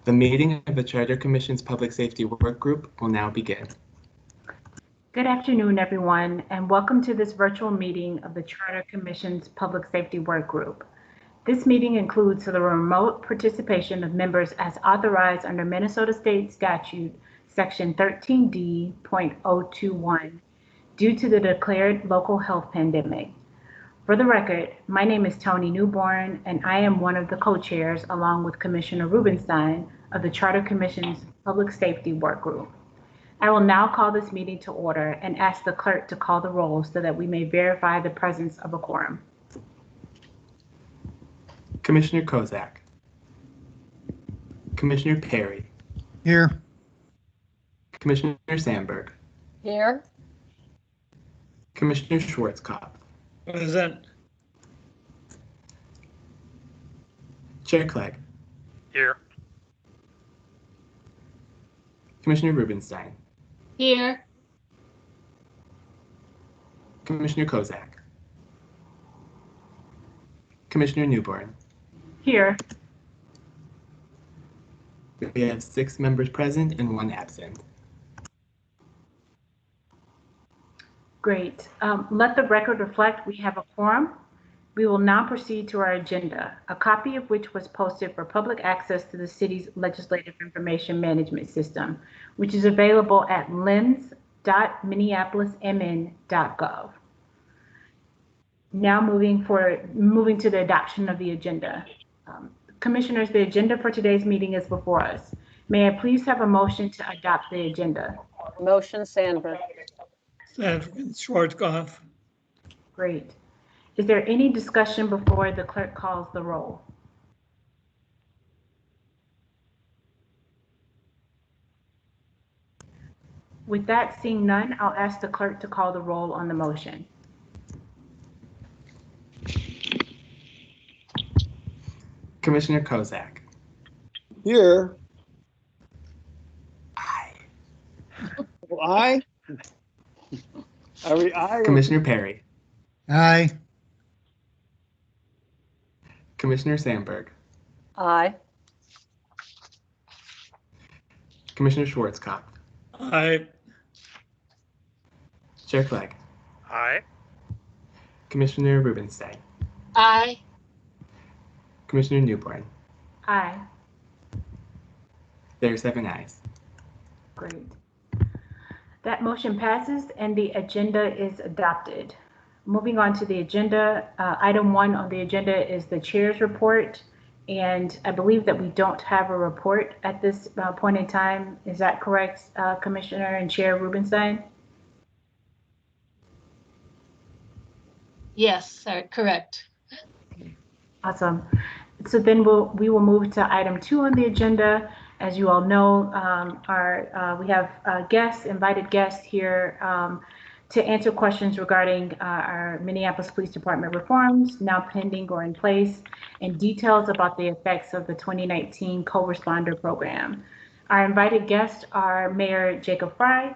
The meeting of the Charter Commission's Public Safety Work Group will now begin. Good afternoon, everyone, and welcome to this virtual meeting of the Charter Commission's Public Safety Work Group. This meeting includes the remote participation of members as authorized under Minnesota State Statute Section 13D.021 due to the declared local health pandemic. For the record, my name is Tony Newborn, and I am one of the co-chairs along with Commissioner Rubenstein of the Charter Commission's Public Safety Work Group. I will now call this meeting to order and ask the clerk to call the roll so that we may verify the presence of a quorum. Commissioner Kozak. Commissioner Perry. Here. Commissioner Sandberg. Here. Commissioner Schwarzkopf. Present. Chair Clegg. Here. Commissioner Rubenstein. Here. Commissioner Kozak. Commissioner Newborn. Here. We have 6 members present and 1 absent. Great. Let the record reflect we have a quorum. We will now proceed to our agenda, a copy of which was posted for public access to the city's legislative information management system, which is available at lens.minneapolismn.gov. Now moving to the adoption of the agenda. Commissioners, the agenda for today's meeting is before us. May I please have a motion to adopt the agenda? Motion Sandberg. Schwarzkopf. Great. Is there any discussion before the clerk calls the roll? With that, seeing none, I'll ask the clerk to call the roll on the motion. Commissioner Kozak. Here. Aye. Aye. Are we aye? Commissioner Perry. Aye. Commissioner Sandberg. Aye. Commissioner Schwarzkopf. Aye. Chair Clegg. Aye. Commissioner Rubenstein. Aye. Commissioner Newborn. Aye. There are 7 ayes. Great. That motion passes and the agenda is adopted. Moving on to the agenda, item 1 on the agenda is the chair's report. And I believe that we don't have a report at this point in time. Is that correct, Commissioner and Chair Rubenstein? Yes, sir, correct. Awesome. So then we will move to item 2 on the agenda. As you all know, we have invited guests here to answer questions regarding our Minneapolis Police Department reforms now pending or in place, and details about the effects of the 2019 co-responder program. Our invited guests are Mayor Jacob Fry,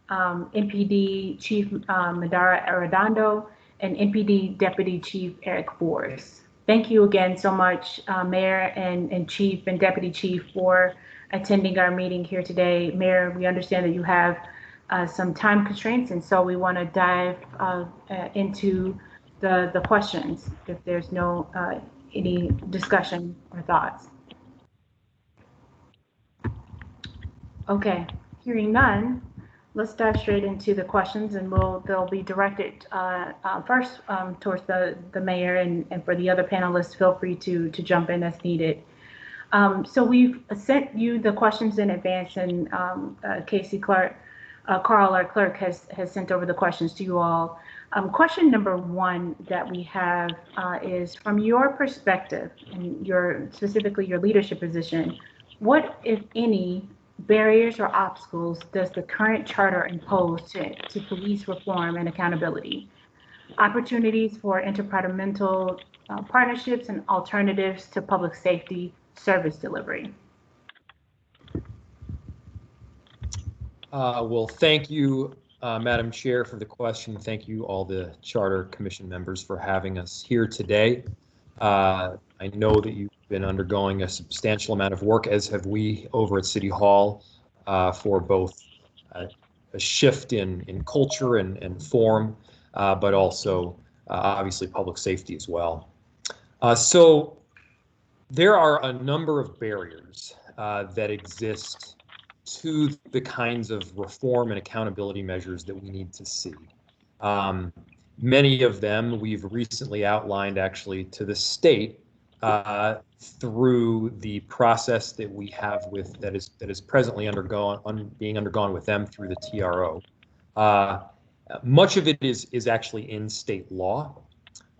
MPD Chief Madara Arredondo, and MPD Deputy Chief Eric Force. Thank you again so much, Mayor and Chief and Deputy Chief, for attending our meeting here today. Mayor, we understand that you have some time constraints, and so we want to dive into the questions if there's no any discussion or thoughts. Okay, hearing none, let's dive straight into the questions, and they'll be directed first towards the mayor, and for the other panelists, feel free to jump in as needed. So we've sent you the questions in advance, and Casey Clark, Carl, our clerk, has sent over the questions to you all. Question number 1 that we have is, from your perspective and specifically your leadership position, what, if any, barriers or obstacles does the current charter impose to police reform and accountability? Opportunities for interdepartmental partnerships and alternatives to public safety service delivery. Well, thank you, Madam Chair, for the question. Thank you, all the Charter Commission members, for having us here today. I know that you been undergoing a substantial amount of work, as have we over at City Hall, for both a shift in culture and form, but also obviously public safety as well. So there are a number of barriers that exist to the kinds of reform and accountability measures that we need to see. Many of them we've recently outlined actually to the state through the process that we have with that is presently being undergone with them through the TRO. Much of it is actually in state law.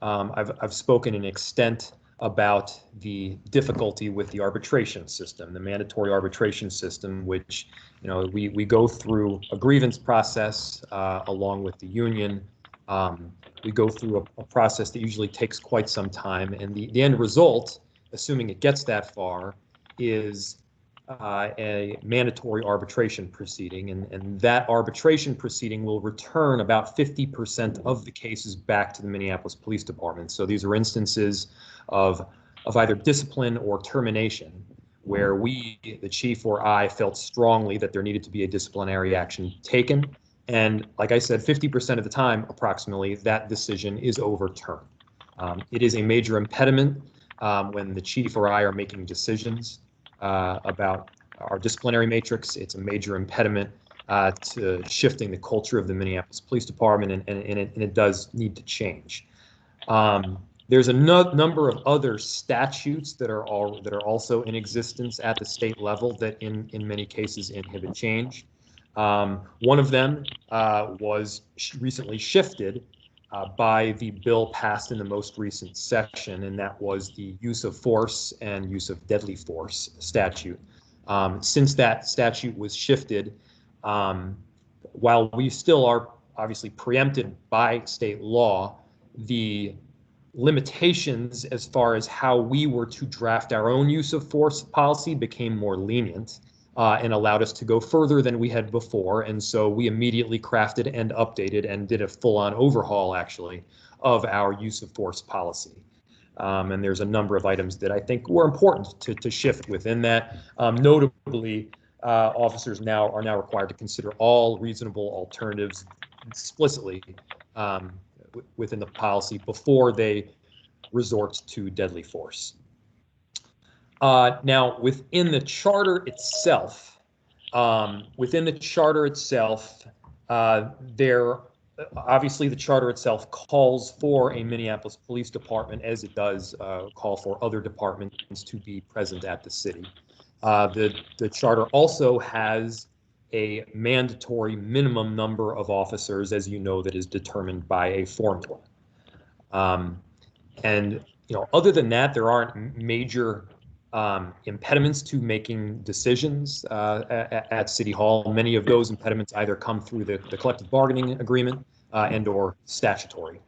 I've spoken in extent about the difficulty with the arbitration system, the mandatory arbitration system, which, you know, we go through a grievance process along with the union. We go through a process that usually takes quite some time, and the end result, assuming it gets that far, is a mandatory arbitration proceeding, and that arbitration proceeding will return about 50% of the cases back to the Minneapolis Police Department. So these are instances of either discipline or termination, where we, the chief or I, felt strongly that there needed to be a disciplinary action taken. And like I said, 50% of the time, approximately, that decision is overturned. It is a major impediment when the chief or I are making decisions about our disciplinary matrix. It's a major impediment to shifting the culture of the Minneapolis Police Department, and it does need to change. There's a number of other statutes that are also in existence at the state level that in many cases inhibit change. One of them was recently shifted by the bill passed in the most recent session, and that was the use of force and use of deadly force statute. Since that statute was shifted, while we still are obviously preempted by state law, the limitations as far as how we were to draft our own use of force policy became more lenient and allowed us to go further than we had before. And so we immediately crafted and updated and did a full-on overhaul, actually, of our use of force policy. And there's a number of items that I think were important to shift within that. Notably, officers are now required to consider all reasonable alternatives explicitly within the policy before they resort to deadly force. Now, within the charter itself, obviously the charter itself calls for a Minneapolis Police Department, as it does call for other departments to be present at the city. The charter also has a mandatory minimum number of officers, as you know, that is determined by a formula. And, you know, other than that, there aren't major impediments to making decisions at City Hall. Many of those impediments either come through the collective bargaining agreement and or statutory.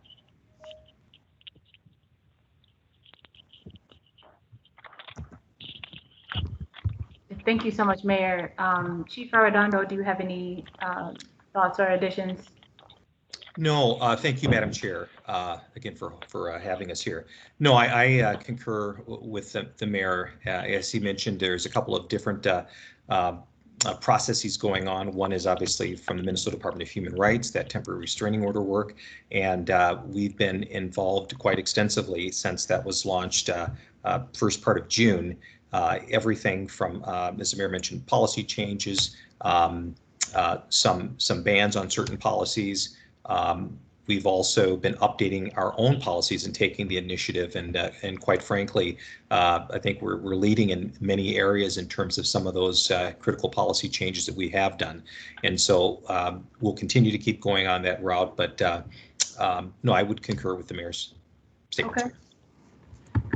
Thank you so much, Mayor. Chief Arredondo, do you have any thoughts or additions? No, thank you, Madam Chair, again for having us here. No, I concur with the mayor. As he mentioned, there's a couple of different processes going on. One is obviously from the Minnesota Department of Human Rights, that temporary restraining order work, and we've been involved quite extensively since that was launched first part of June. Everything from, as the mayor mentioned, policy changes, some bans on certain policies. We've also been updating our own policies and taking the initiative, and quite frankly, I think we're leading in many areas in terms of some of those critical policy changes that we have done. And so we'll continue to keep going on that route, but no, I would concur with the mayor's statement. Okay.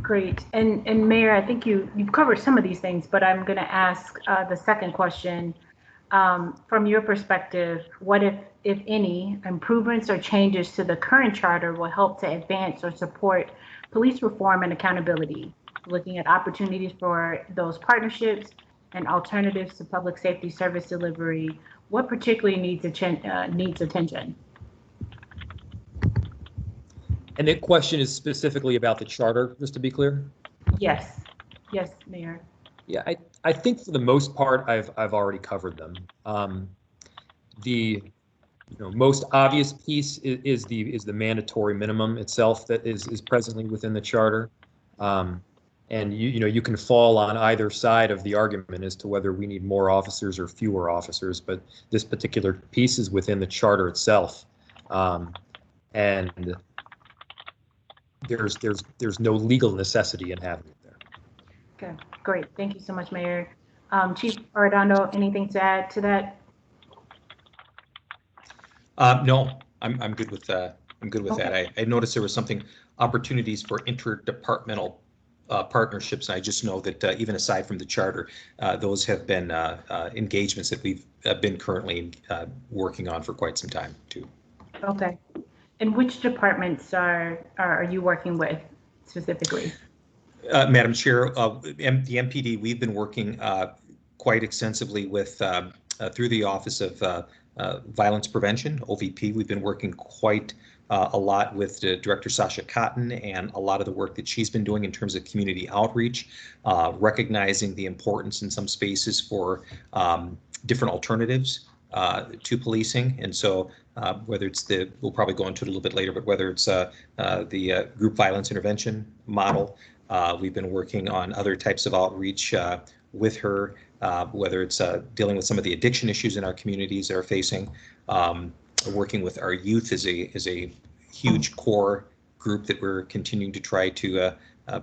Great. And Mayor, I think you've covered some of these things, but I'm going to ask the second question. From your perspective, what if any, improvements or changes to the current charter will help to advance or support police reform and accountability, looking at opportunities for those partnerships and alternatives to public safety service delivery? What particularly needs attention? And the question is specifically about the charter, just to be clear? Yes. Yes, Mayor. Yeah, I think for the most part, I've already covered them. The most obvious piece is the mandatory minimum itself that is presently within the charter. And you can fall on either side of the argument as to whether we need more officers or fewer officers, but this particular piece is within the charter itself. And there's no legal necessity in having it there. Okay, great. Thank you so much, Mayor. Chief Arredondo, anything to add to that? No, I'm good with I'm good with Okay. that. I noticed there was something opportunities for interdepartmental partnerships, and I just know that even aside from the charter, those have been engagements that we've been currently working on for quite some time too. Okay. And which departments are you working with specifically? Madam Chair, the MPD, we've been working quite extensively with through the Office of Violence Prevention, OVP. We've been working quite a lot with Director Sasha Cotton and a lot of the work that she's been doing in terms of community outreach, recognizing the importance in some spaces for different alternatives to policing. And so whether it's we'll probably go into it a little bit later, but whether it's the group violence intervention model, we've been working on other types of outreach with her, whether it's dealing with some of the addiction issues in our communities that are facing, working with our youth is a huge core group that we're continuing to try to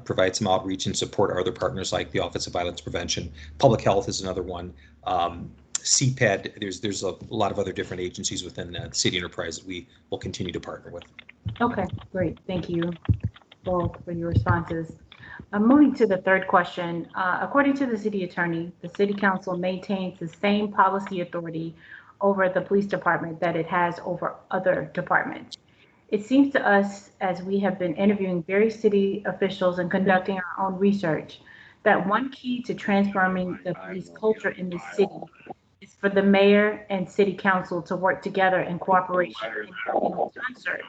provide some outreach and support our other partners like the Office of Violence Prevention. Public Health is another one. CPED, there's a lot of other different agencies within the city enterprise that we will continue to partner with. Okay, great. Thank you both for your responses. Moving to the third question, according to the city attorney, the city council maintains the same policy authority over the police department that it has over other departments. It seems to us, as we have been interviewing various city officials and conducting our own research, that one key to transforming the police culture in this city is for the mayor and city council to work together in cooperation and in concert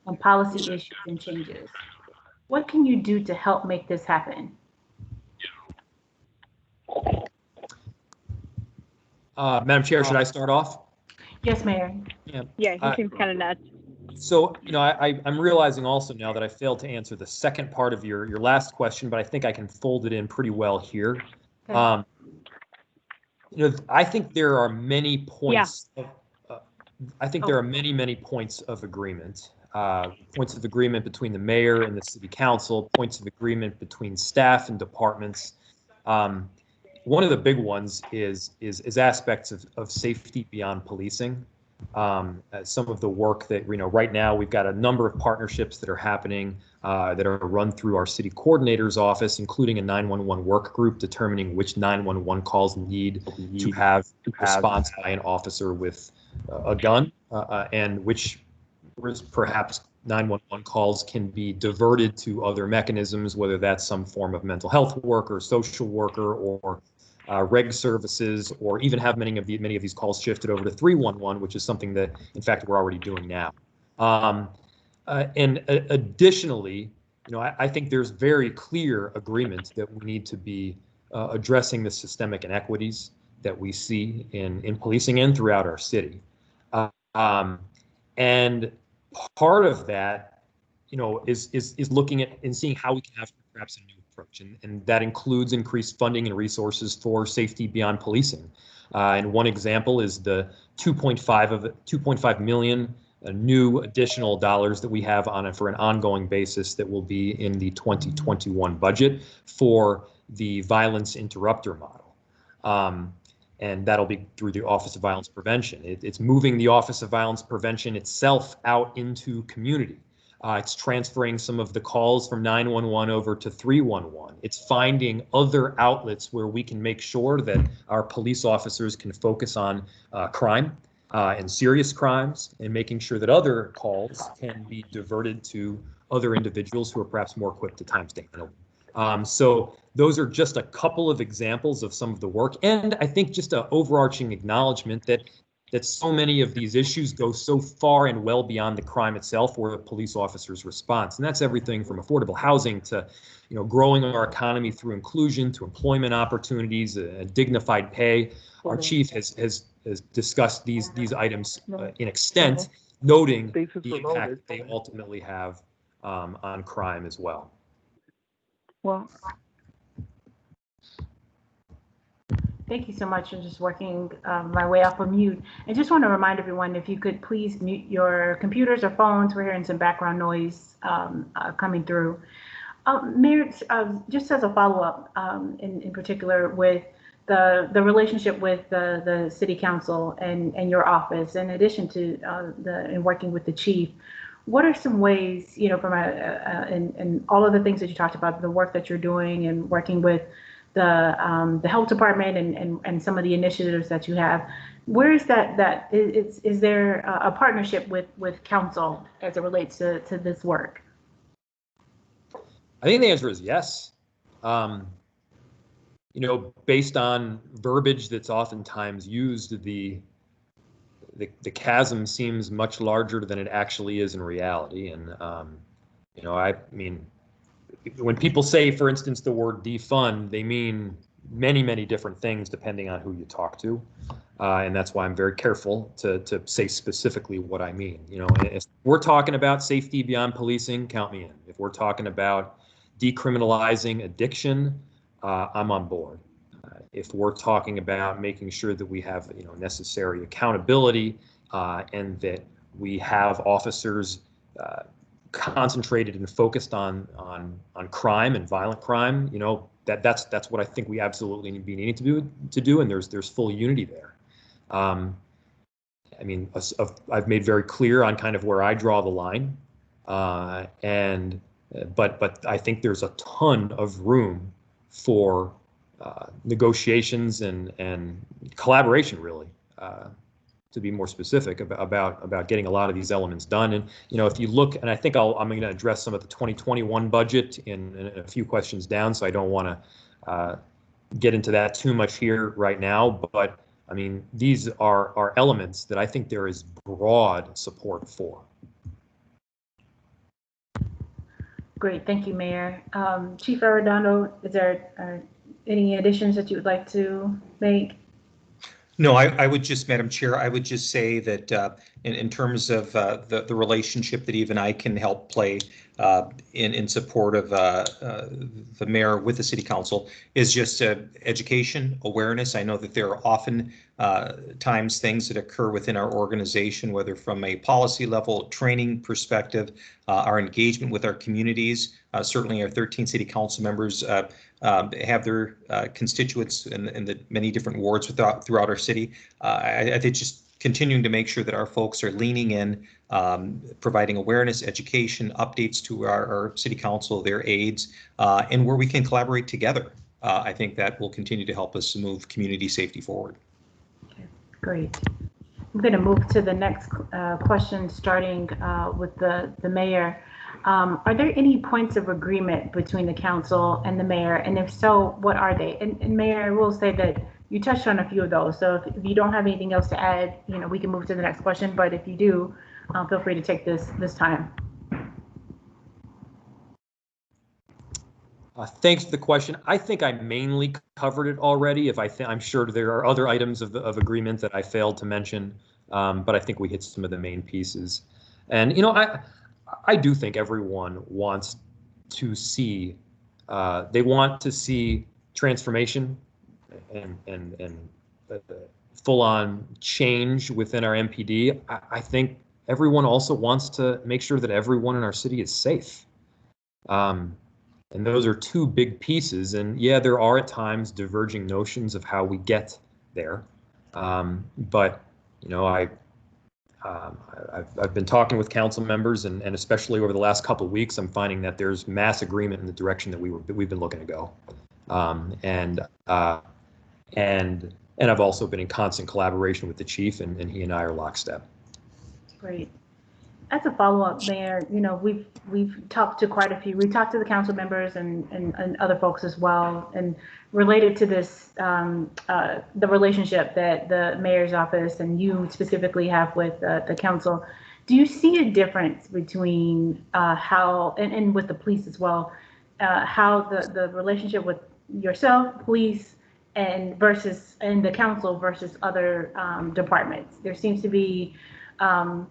on policy issues and changes. What can you do to help make this happen? Madam Chair, should I start off? Yes, Mayor. Yeah, he seems kind of nuts. So, I'm realizing also now that I failed to answer the second part of your last question, but I think I can fold it in pretty well here. Okay. I think there are many points. Yeah. There are many points of agreement. Points of agreement between the mayor and the city council. Points of agreement between staff and departments. One of the big ones is aspects of safety beyond policing. Some of the work that right now we've got a number of partnerships that are happening that are run through our city coordinator's office, including a 911 work group determining which 911 calls need to have response by an officer with a gun, and which perhaps 911 calls can be diverted to other mechanisms, whether that's some form of mental health worker, social worker, or reg services, or even have many of these calls shifted over to 311, which is something that, in fact, we're already doing now. And additionally, I think there's very clear agreement that we need to be addressing the systemic inequities that we see in policing and throughout our city. And part of that, is looking at and seeing how we can have perhaps a new approach, and that includes increased funding and resources for safety beyond policing. And one example is the 2.5 million new additional dollars that we have for an ongoing basis that will be in the 2021 budget for the violence interrupter model. And that'll be through the Office of Violence Prevention. It's moving the Office of Violence Prevention itself out into community. It's transferring some of the calls from 911 over to 311. It's finding other outlets where we can make sure that our police officers can focus on crime and serious crimes, and making sure that other calls can be diverted to other individuals who are perhaps more equipped at times to handle them. So those are just a couple of examples of some of the work, and I think just an overarching acknowledgement that that so many of these issues go so far and well beyond the crime itself or the police officer's response. And that's everything from affordable housing to, growing our economy through inclusion, to employment opportunities, dignified pay. Our chief has discussed these items in extent, noting the impact that they ultimately have on crime as well. Well, Thank you so much. I'm just working my way off of mute. I just want to remind everyone, if you could please mute your computers or phones. We're hearing some background noise coming through. Mayor, just as a follow-up, in particular with the relationship with the city council and your office, in addition to in working with the chief, what are some ways, from and all of the things that you talked about, the work that you're doing and working with the health department and some of the initiatives that you have, where is is there a partnership with council as it relates to this work? I think the answer is yes. Based on verbiage that's oftentimes used, the chasm seems much larger than it actually is in reality. And, I mean, when people say, for instance, the word defund, they mean many, many different things depending on who you talk to. And that's why I'm very careful to say specifically what I mean. If we're talking about safety beyond policing, count me in. If we're talking about decriminalizing addiction, I'm on board. If we're talking about making sure that we have necessary accountability and that we have officers concentrated and focused on crime and violent crime, that's what I think we absolutely need to do, and there's full unity there. I mean, I've made very clear on kind of where I draw the line, but I think there's a ton of room for negotiations and collaboration, really, to be more specific about getting a lot of these elements done. And if you look, and I think I'm going to address some of the 2021 budget in a few questions down, so I don't want to get into that too much here right now. But I mean, these are elements that I think there is broad support for. Great, thank you, Mayor. Chief Arredondo, is there any additions that you would like to make? No, I would just, Madam Chair, I would just say that in terms of the relationship that even I can help play in support of the mayor with the city council is just education, awareness. I know that there are often times things that occur within our organization, whether from a policy level, training perspective, our engagement with our communities. Certainly our 13 city council members have their constituents in the many different wards throughout our city. I think just continuing to make sure that our folks are leaning in, providing awareness, education, updates to our city council, their aides, and where we can collaborate together. I think that will continue to help us move community safety forward. Okay, great. I'm going to move to the next question, starting with the mayor. Are there any points of agreement between the council and the mayor? And if so, what are they? And Mayor, I will say that you touched on a few of those. So if you don't have anything else to add, we can move to the next question. But if you do, feel free to take this time. Thanks for the question. I think I mainly covered it already. I'm sure there are other items of agreement that I failed to mention, but I think we hit some of the main pieces. And I do think everyone wants to see, they want to see transformation and full-on change within our MPD. I think everyone also wants to make sure that everyone in our city is safe. And those are two big pieces. And yeah, there are at times diverging notions of how we get there. But I've been talking with council members, and especially over the last couple of weeks, I'm finding that there's mass agreement in the direction that we've been looking to go. And I've also been in constant collaboration with the chief, and he and I are lockstep. Great. As a follow-up, Mayor, you know, we've talked to quite a few. We've talked to the council members and other folks as well, and related to this, the relationship that the mayor's office and you specifically have with the council. Do you see a difference between how, and with the police as well, how the relationship with yourself, police, and the council versus other departments? There seems to be at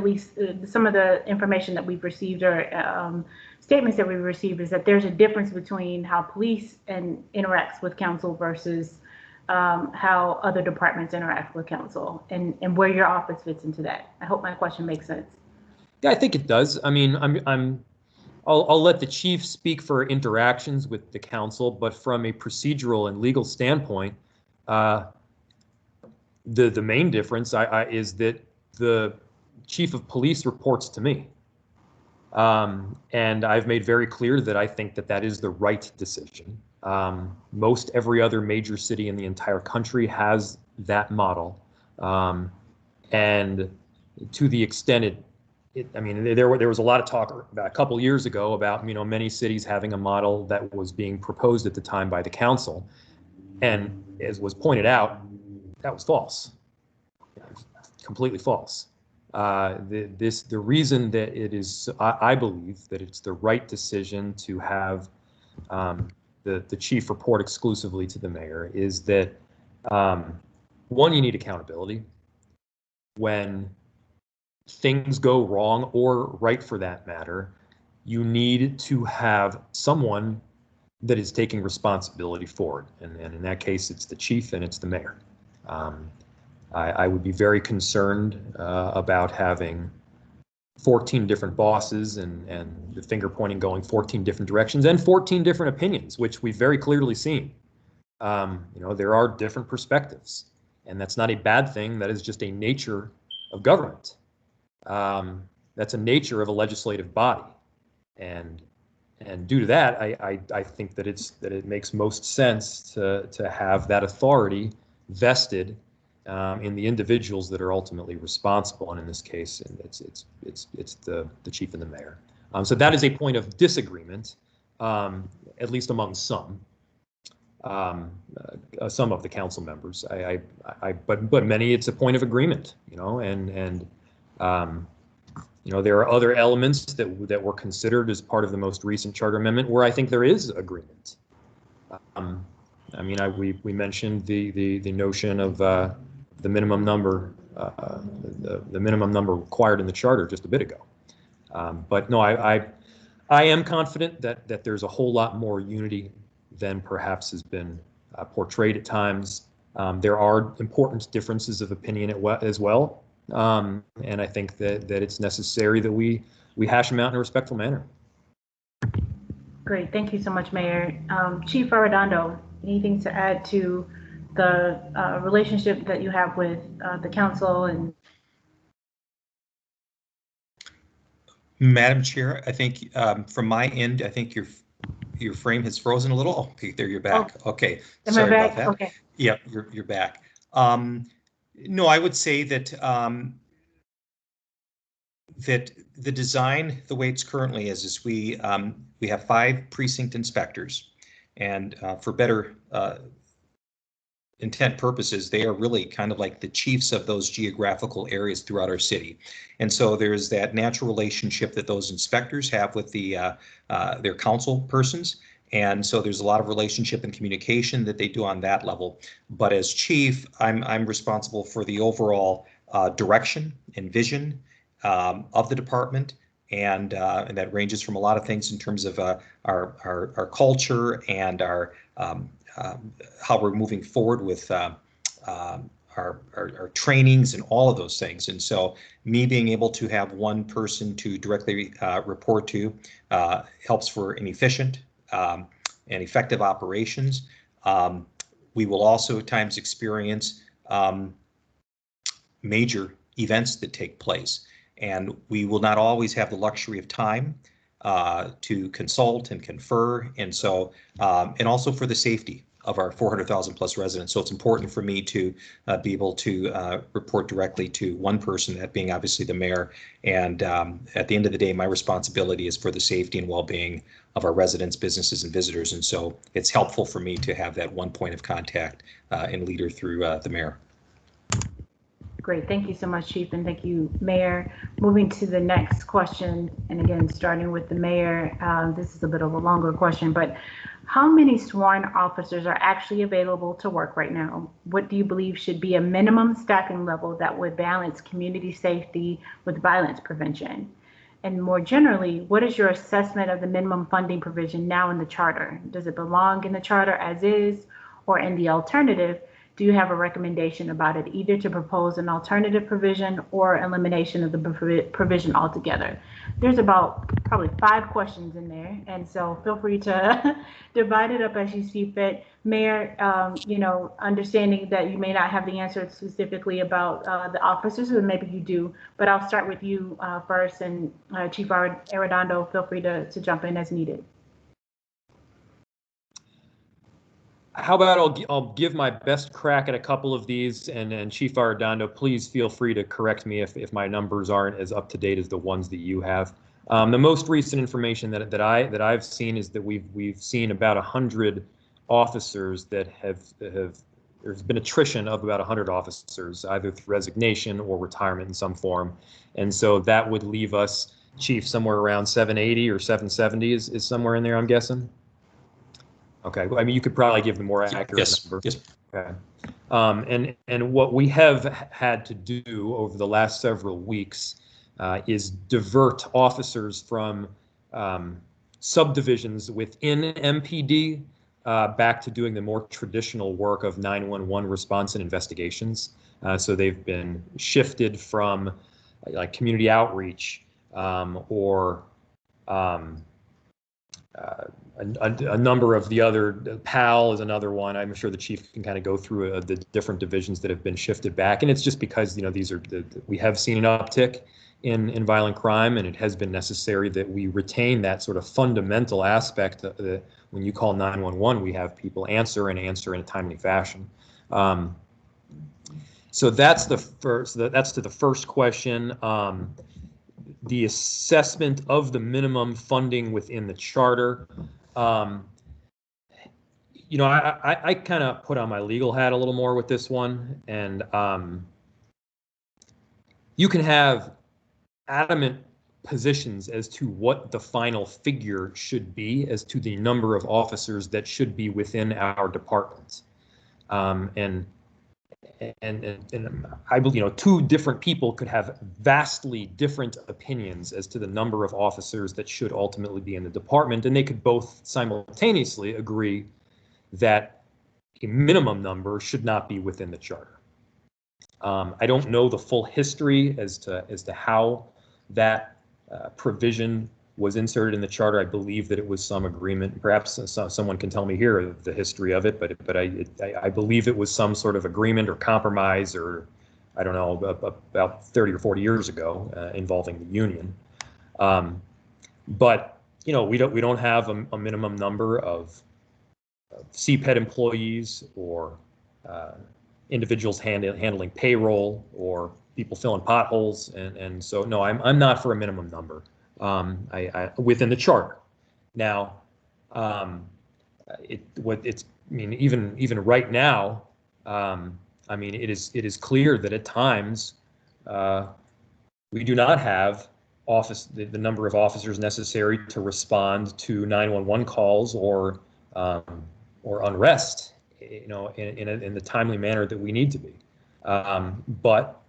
least some of the information that we've received or statements that we've received is that there's a difference between how police interacts with council versus how other departments interact with council, and where your office fits into that. I hope my question makes sense. Yeah, I think it does. I mean, I'll let the chief speak for interactions with the council, but from a procedural and legal standpoint, the main difference is that the chief of police reports to me. And I've made very clear that I think that that is the right decision. Most every other major city in the entire country has that model. And to the extent I mean, there was a lot of talk about a couple years ago about, you know, many cities having a model that was being proposed at the time by the council. And as was pointed out, that was false, completely false. The reason that it is, I believe that it's the right decision to have the chief report exclusively to the mayor is that, one, you need accountability. When things go wrong, or right for that matter, you need to have someone that is taking responsibility for it. And in that case, it's the chief and it's the mayor. I would be very concerned about having 14 different bosses and the finger pointing going 14 different directions and 14 different opinions, which we've very clearly seen. You know, there are different perspectives, and that's not a bad thing. That is just a nature of government. That's a nature of a legislative body, and due to that, I think that it makes most sense to have that authority vested in the individuals that are ultimately responsible, and in this case, it's the chief and the mayor. So that is a point of disagreement, at least among some of the council members. But many, it's a point of agreement, you know, and you know, there are other elements that were considered as part of the most recent charter amendment where I think there is agreement. I mean, we mentioned the notion of the minimum number, the minimum number required in the charter just a bit ago. But no, I am confident that there's a whole lot more unity than perhaps has been portrayed at times. There are important differences of opinion as well. And I think that it's necessary that we hash them out in a respectful manner. Great, thank you so much, Mayor. Chief Arredondo, anything to add to the relationship that you have with the council? And Madam Chair, I think from my end, I think your frame has frozen a little. Oh, okay, there you're back. Oh. Okay, sorry about that. Okay. Yep, you're back. No, I would say that that the design, the way it's currently is we have 5 precinct inspectors, and for better intent purposes, they are really kind of like the chiefs of those geographical areas throughout our city. And so there's that natural relationship that those inspectors have with their council persons. And so there's a lot of relationship and communication that they do on that level. But as chief, I'm responsible for the overall direction and vision of the department. And that ranges from a lot of things in terms of our culture and our how we're moving forward with our trainings and all of those things. And so me being able to have one person to directly report to helps for an efficient and effective operations. We will also at times experience major events that take place, and we will not always have the luxury of time to consult and confer, and so and also for the safety of our 400,000 plus residents. So it's important for me to be able to report directly to one person, that being obviously the mayor. And at the end of the day, my responsibility is for the safety and well-being of our residents, businesses, and visitors. And so it's helpful for me to have that one point of contact and leader through the mayor. Great. Thank you so much, Chief, and thank you, Mayor. Moving to the next question, and again, starting with the mayor, this is a bit of a longer question, but how many sworn officers are actually available to work right now? What do you believe should be a minimum staffing level that would balance community safety with violence prevention? And more generally, what is your assessment of the minimum funding provision now in the charter? Does it belong in the charter as is, or in the alternative? Do you have a recommendation about it, either to propose an alternative provision or elimination of the provision altogether? There's about probably 5 questions in there, and so feel free to divide it up as you see fit. Mayor, understanding that you may not have the answer specifically about the officers, or maybe you do, but I'll start with you first, and Chief Arredondo, feel free to jump in as needed. How about I'll give my best crack at a couple of these, and Chief Arredondo, please feel free to correct me if my numbers aren't as up to date as the ones that you have. The most recent information that I've seen is that we've seen about 100 officers that have there's been attrition of about 100 officers, either through resignation or retirement in some form, and so that would leave us, Chief, somewhere around 780 or 770 is somewhere in there, I'm guessing. Okay, well, I mean, you could probably give the more accurate number. Yes. Okay. And what we have had to do over the last several weeks is divert officers from subdivisions within MPD back to doing the more traditional work of 911 response and investigations. So they've been shifted from like community outreach or a number of the other, PAL is another one. I'm sure the chief can kind of go through the different divisions that have been shifted back. And it's just because, these are, we have seen an uptick in violent crime, and it has been necessary that we retain that sort of fundamental aspect that when you call 911, we have people answer in a timely fashion. So that's the first, that's to the first question. The assessment of the minimum funding within the charter. I kind of put on my legal hat a little more with this one, and you can have adamant positions as to what the final figure should be as to the number of officers that should be within our departments. And I believe, 2 different people could have vastly different opinions as to the number of officers that should ultimately be in the department, and they could both simultaneously agree that a minimum number should not be within the charter. I don't know the full history as to how that provision was inserted in the charter. I believe that it was some agreement. Perhaps someone can tell me here the history of it, but I believe it was some sort of agreement or compromise, or I don't know, about 30 or 40 years ago, involving the union. But we don't have a minimum number of CPED employees or individuals handling payroll or people filling potholes, and so no, I'm not for a minimum number. Within the charter. Now, even right now, it is clear that at times we do not have the number of officers necessary to respond to 911 calls or unrest, in the timely manner that we need to be. But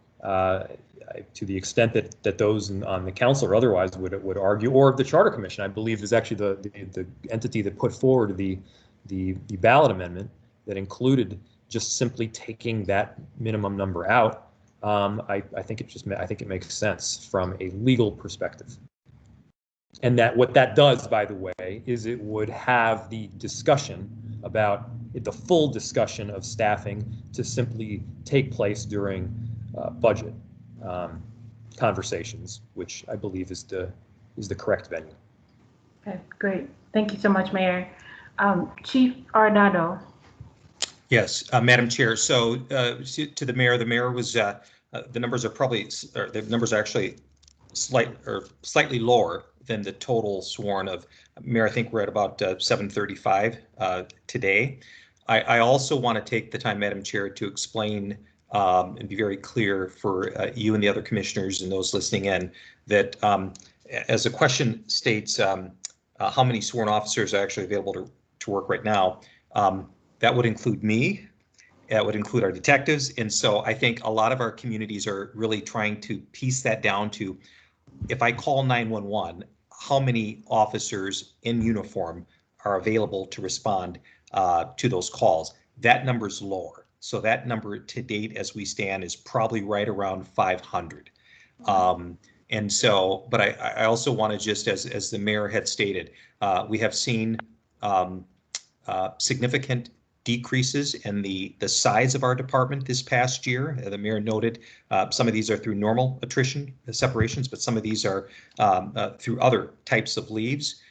to the extent that those on the council or otherwise would argue, or the Charter Commission, I believe, is actually the entity that put forward the ballot amendment that included just simply taking that minimum number out. I think it makes sense from a legal perspective. And that what that does, by the way, is it would have the discussion about the full discussion of staffing to simply take place during budget conversations, which I believe is the correct venue. Okay, great. Thank you so much, Mayor. Chief Arredondo, Yes, Madam Chair. So to the mayor was the numbers are probably, or the numbers are actually slightly lower than the total sworn of. Mayor, I think we're at about 735 today. I also want to take the time, Madam Chair, to explain and be very clear for you and the other commissioners and those listening in that as the question states, how many sworn officers are actually available to work right now, that would include me. That would include our detectives. And so I think a lot of our communities are really trying to piece that down to, if I call 911, how many officers in uniform are available to respond to those calls? That number's lower. So that number to date as we stand is probably right around 500. And so, but I also want to just, as the mayor had stated, we have seen significant decreases in the size of our department this past year. The mayor noted some of these are through normal attrition separations, but some of these are through other types of leaves.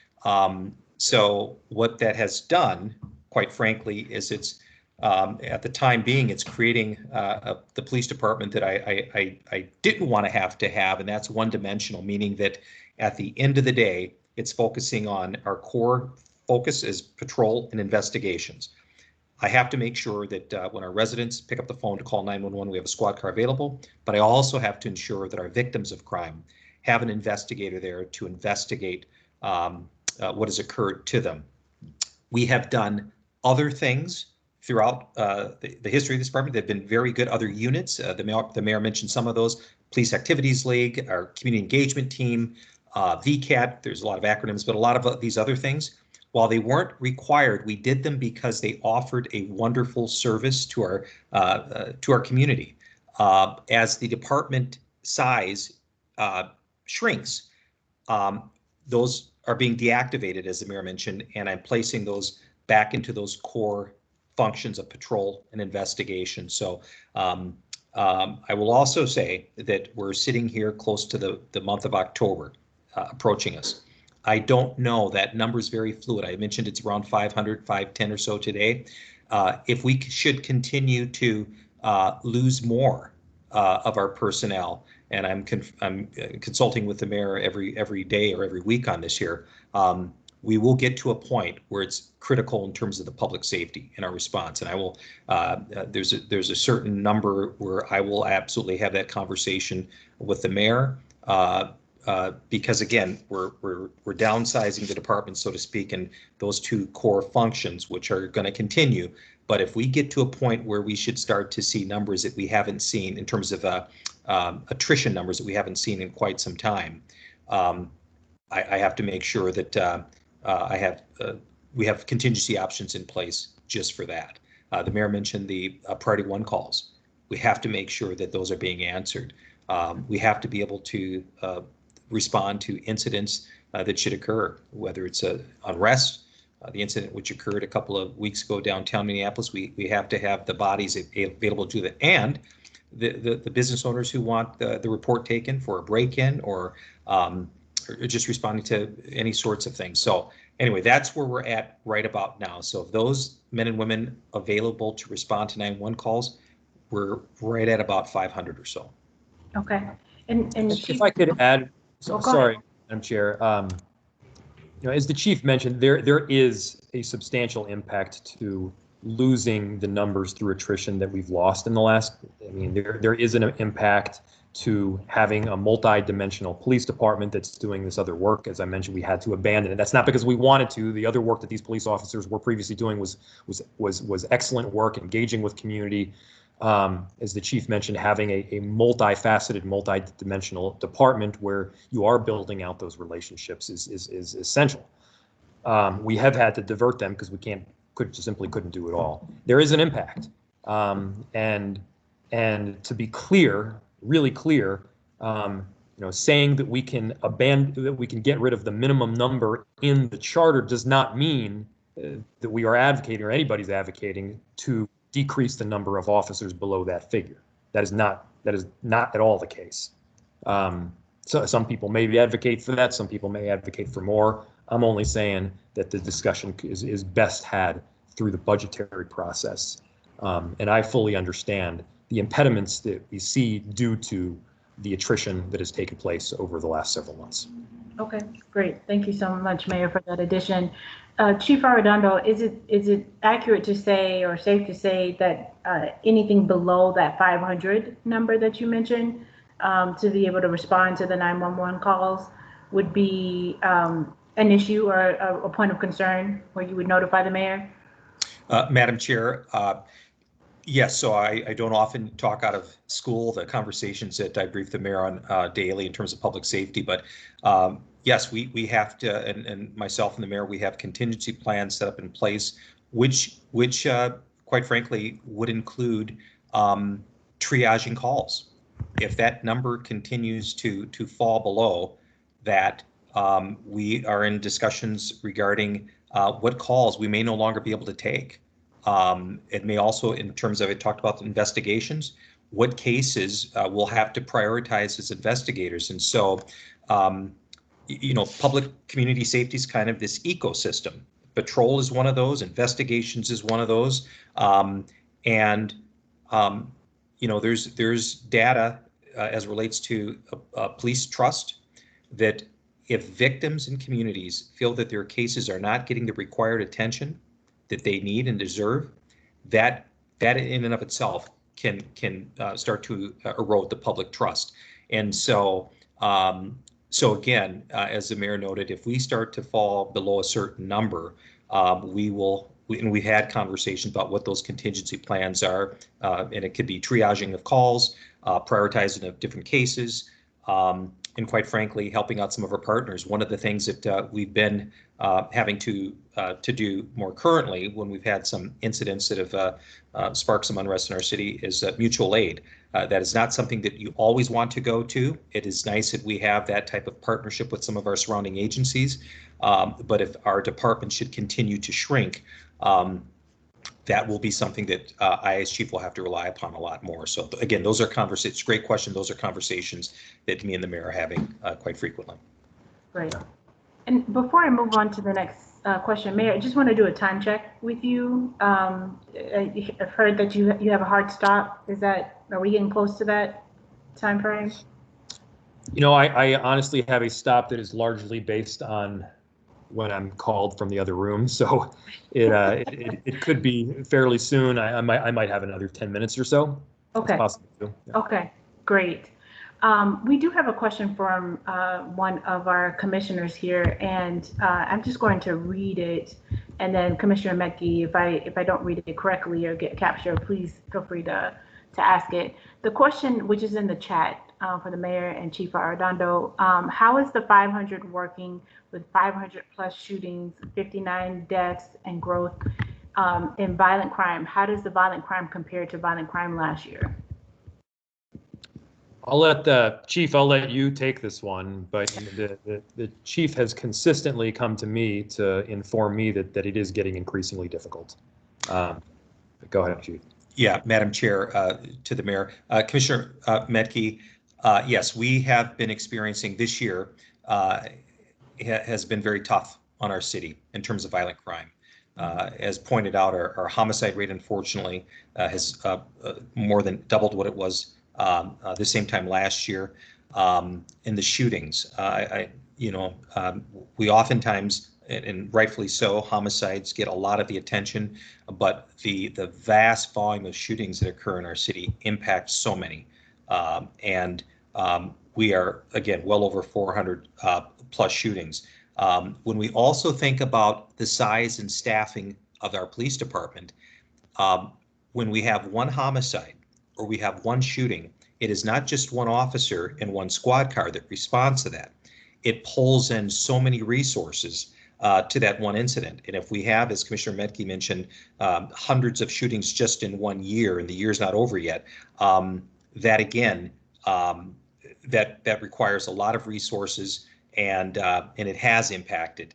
So what that has done, quite frankly, is it's at the time being, it's creating the police department that I didn't want to have, and that's one-dimensional, meaning that at the end of the day, it's focusing on our core focus is patrol and investigations. I have to make sure that when our residents pick up the phone to call 911, we have a squad car available, but I also have to ensure that our victims of crime have an investigator there to investigate what has occurred to them. We have done other things throughout the history of this department. They've been very good. Other units, the mayor mentioned some of those, Police Activities League, our community engagement team, VCAT, there's a lot of acronyms, but a lot of these other things, while they weren't required, we did them because they offered a wonderful service to our community. As the department size shrinks, those are being deactivated, as the mayor mentioned, and I'm placing those back into those core functions of patrol and investigation. So I will also say that we're sitting here close to the month of October approaching us. I don't know, that number is very fluid. I mentioned it's around 500, 510 or so today. If we should continue to lose more of our personnel, and I'm consulting with the mayor every day or every week on this here, we will get to a point where it's critical in terms of the public safety in our response. And I will, there's a certain number where I will absolutely have that conversation with the mayor. Because again, we're downsizing the department, so to speak, and those two core functions, which are going to continue. But if we get to a point where we should start to see numbers that we haven't seen in terms of attrition numbers that we haven't seen in quite some time, I have to make sure that we have contingency options in place just for that. The mayor mentioned the priority one calls. We have to make sure that those are being answered. We have to be able to respond to incidents that should occur, whether it's unrest, the incident which occurred a couple of weeks ago downtown Minneapolis. We have to have the bodies available to that, and the business owners who want the report taken for a break-in or just responding to any sorts of things. So anyway, that's where we're at right about now. So if those men and women available to respond to 911 calls, we're right at about 500 or so. Okay. And if I could add, sorry, Madam Chair, as the chief mentioned, there is a substantial impact to losing the numbers through attrition that we've lost in the last. I mean, there is an impact to having a multi-dimensional police department that's doing this other work. As I mentioned, we had to abandon it. That's not because we wanted to. The other work that these police officers were previously doing was excellent work, engaging with community. As the chief mentioned, having a multifaceted, multi-dimensional department where you are building out those relationships is essential. We have had to divert them because we simply couldn't do it all. There is an impact, and to be clear, really clear, saying that we can get rid of the minimum number in the charter does not mean that we are advocating or anybody's advocating to decrease the number of officers below that figure. That is not at all the case. So some people may advocate for that. Some people may advocate for more. I'm only saying that the discussion is best had through the budgetary process. And I fully understand the impediments that we see due to the attrition that has taken place over the last several months. Okay, great. Thank you so much, Mayor, for that addition. Chief Arredondo, is it accurate to say or safe to say that anything below that 500 number that you mentioned to be able to respond to the 911 calls would be an issue or a point of concern where you would notify the mayor? Madam Chair, yes, so I don't often talk out of school, the conversations that I brief the mayor on daily in terms of public safety, but yes, we have to, and myself and the mayor, we have contingency plans set up in place, which quite frankly would include triaging calls. If that number continues to fall below that, we are in discussions regarding what calls we may no longer be able to take. It may also, in terms of, it talked about the investigations, what cases we'll have to prioritize as investigators. And so, you know, public community safety is kind of this ecosystem. Patrol is one of those, investigations is one of those. You know, there's data as relates to police trust, that if victims and communities feel that their cases are not getting the required attention that they need and deserve, that in and of itself can start to erode the public trust. And so again, as the mayor noted, if we start to fall below a certain number, we've had conversations about what those contingency plans are, and it could be triaging of calls, prioritizing of different cases, and quite frankly, helping out some of our partners. One of the things that we've been having to do more currently, when we've had some incidents that have sparked some unrest in our city, is mutual aid. That is not something that you always want to go to. It is nice that we have that type of partnership with some of our surrounding agencies. But if our department should continue to shrink, that will be something that I as chief will have to rely upon a lot more. So again, those are conversations, great question. Those are conversations that me and the mayor are having quite frequently. Great. And before I move on to the next question, Mayor, I just want to do a time check with you. I've heard that you have a hard stop. Are we getting close to that time frame? You know, I honestly have a stop that is largely based on when I'm called from the other room, so it could be fairly soon. I might have another 10 minutes or so. Okay. It's possible too. Yeah. Okay, great. We do have a question from one of our commissioners here, and I'm just going to read it, and then Commissioner Metke, if I don't read it correctly or get captured, please feel free to ask it. The question, which is in the chat for the mayor and Chief Arredondo, how is the 500 working with 500 plus shootings, 59 deaths, and growth in violent crime? How does the violent crime compare to violent crime last year? I'll let you take this one, but the chief has consistently come to me to inform me that it is getting increasingly difficult. Go ahead, Chief. Yeah, Madam Chair, to the mayor, Commissioner Metke, yes, we have been experiencing this year has been very tough on our city in terms of violent crime. As pointed out, our homicide rate, unfortunately, has more than doubled what it was the same time last year. In the shootings, we oftentimes, and rightfully so, homicides get a lot of the attention, but the vast volume of shootings that occur in our city impact so many. We are, again, well over 400 plus shootings. When we also think about the size and staffing of our police department, when we have one homicide or we have one shooting, it is not just one officer and one squad car that responds to that. It pulls in so many resources to that one incident. And if we have, as Commissioner Metke mentioned, hundreds of shootings just in 1 year, and the year's not over yet, that again, that requires a lot of resources, and it has impacted.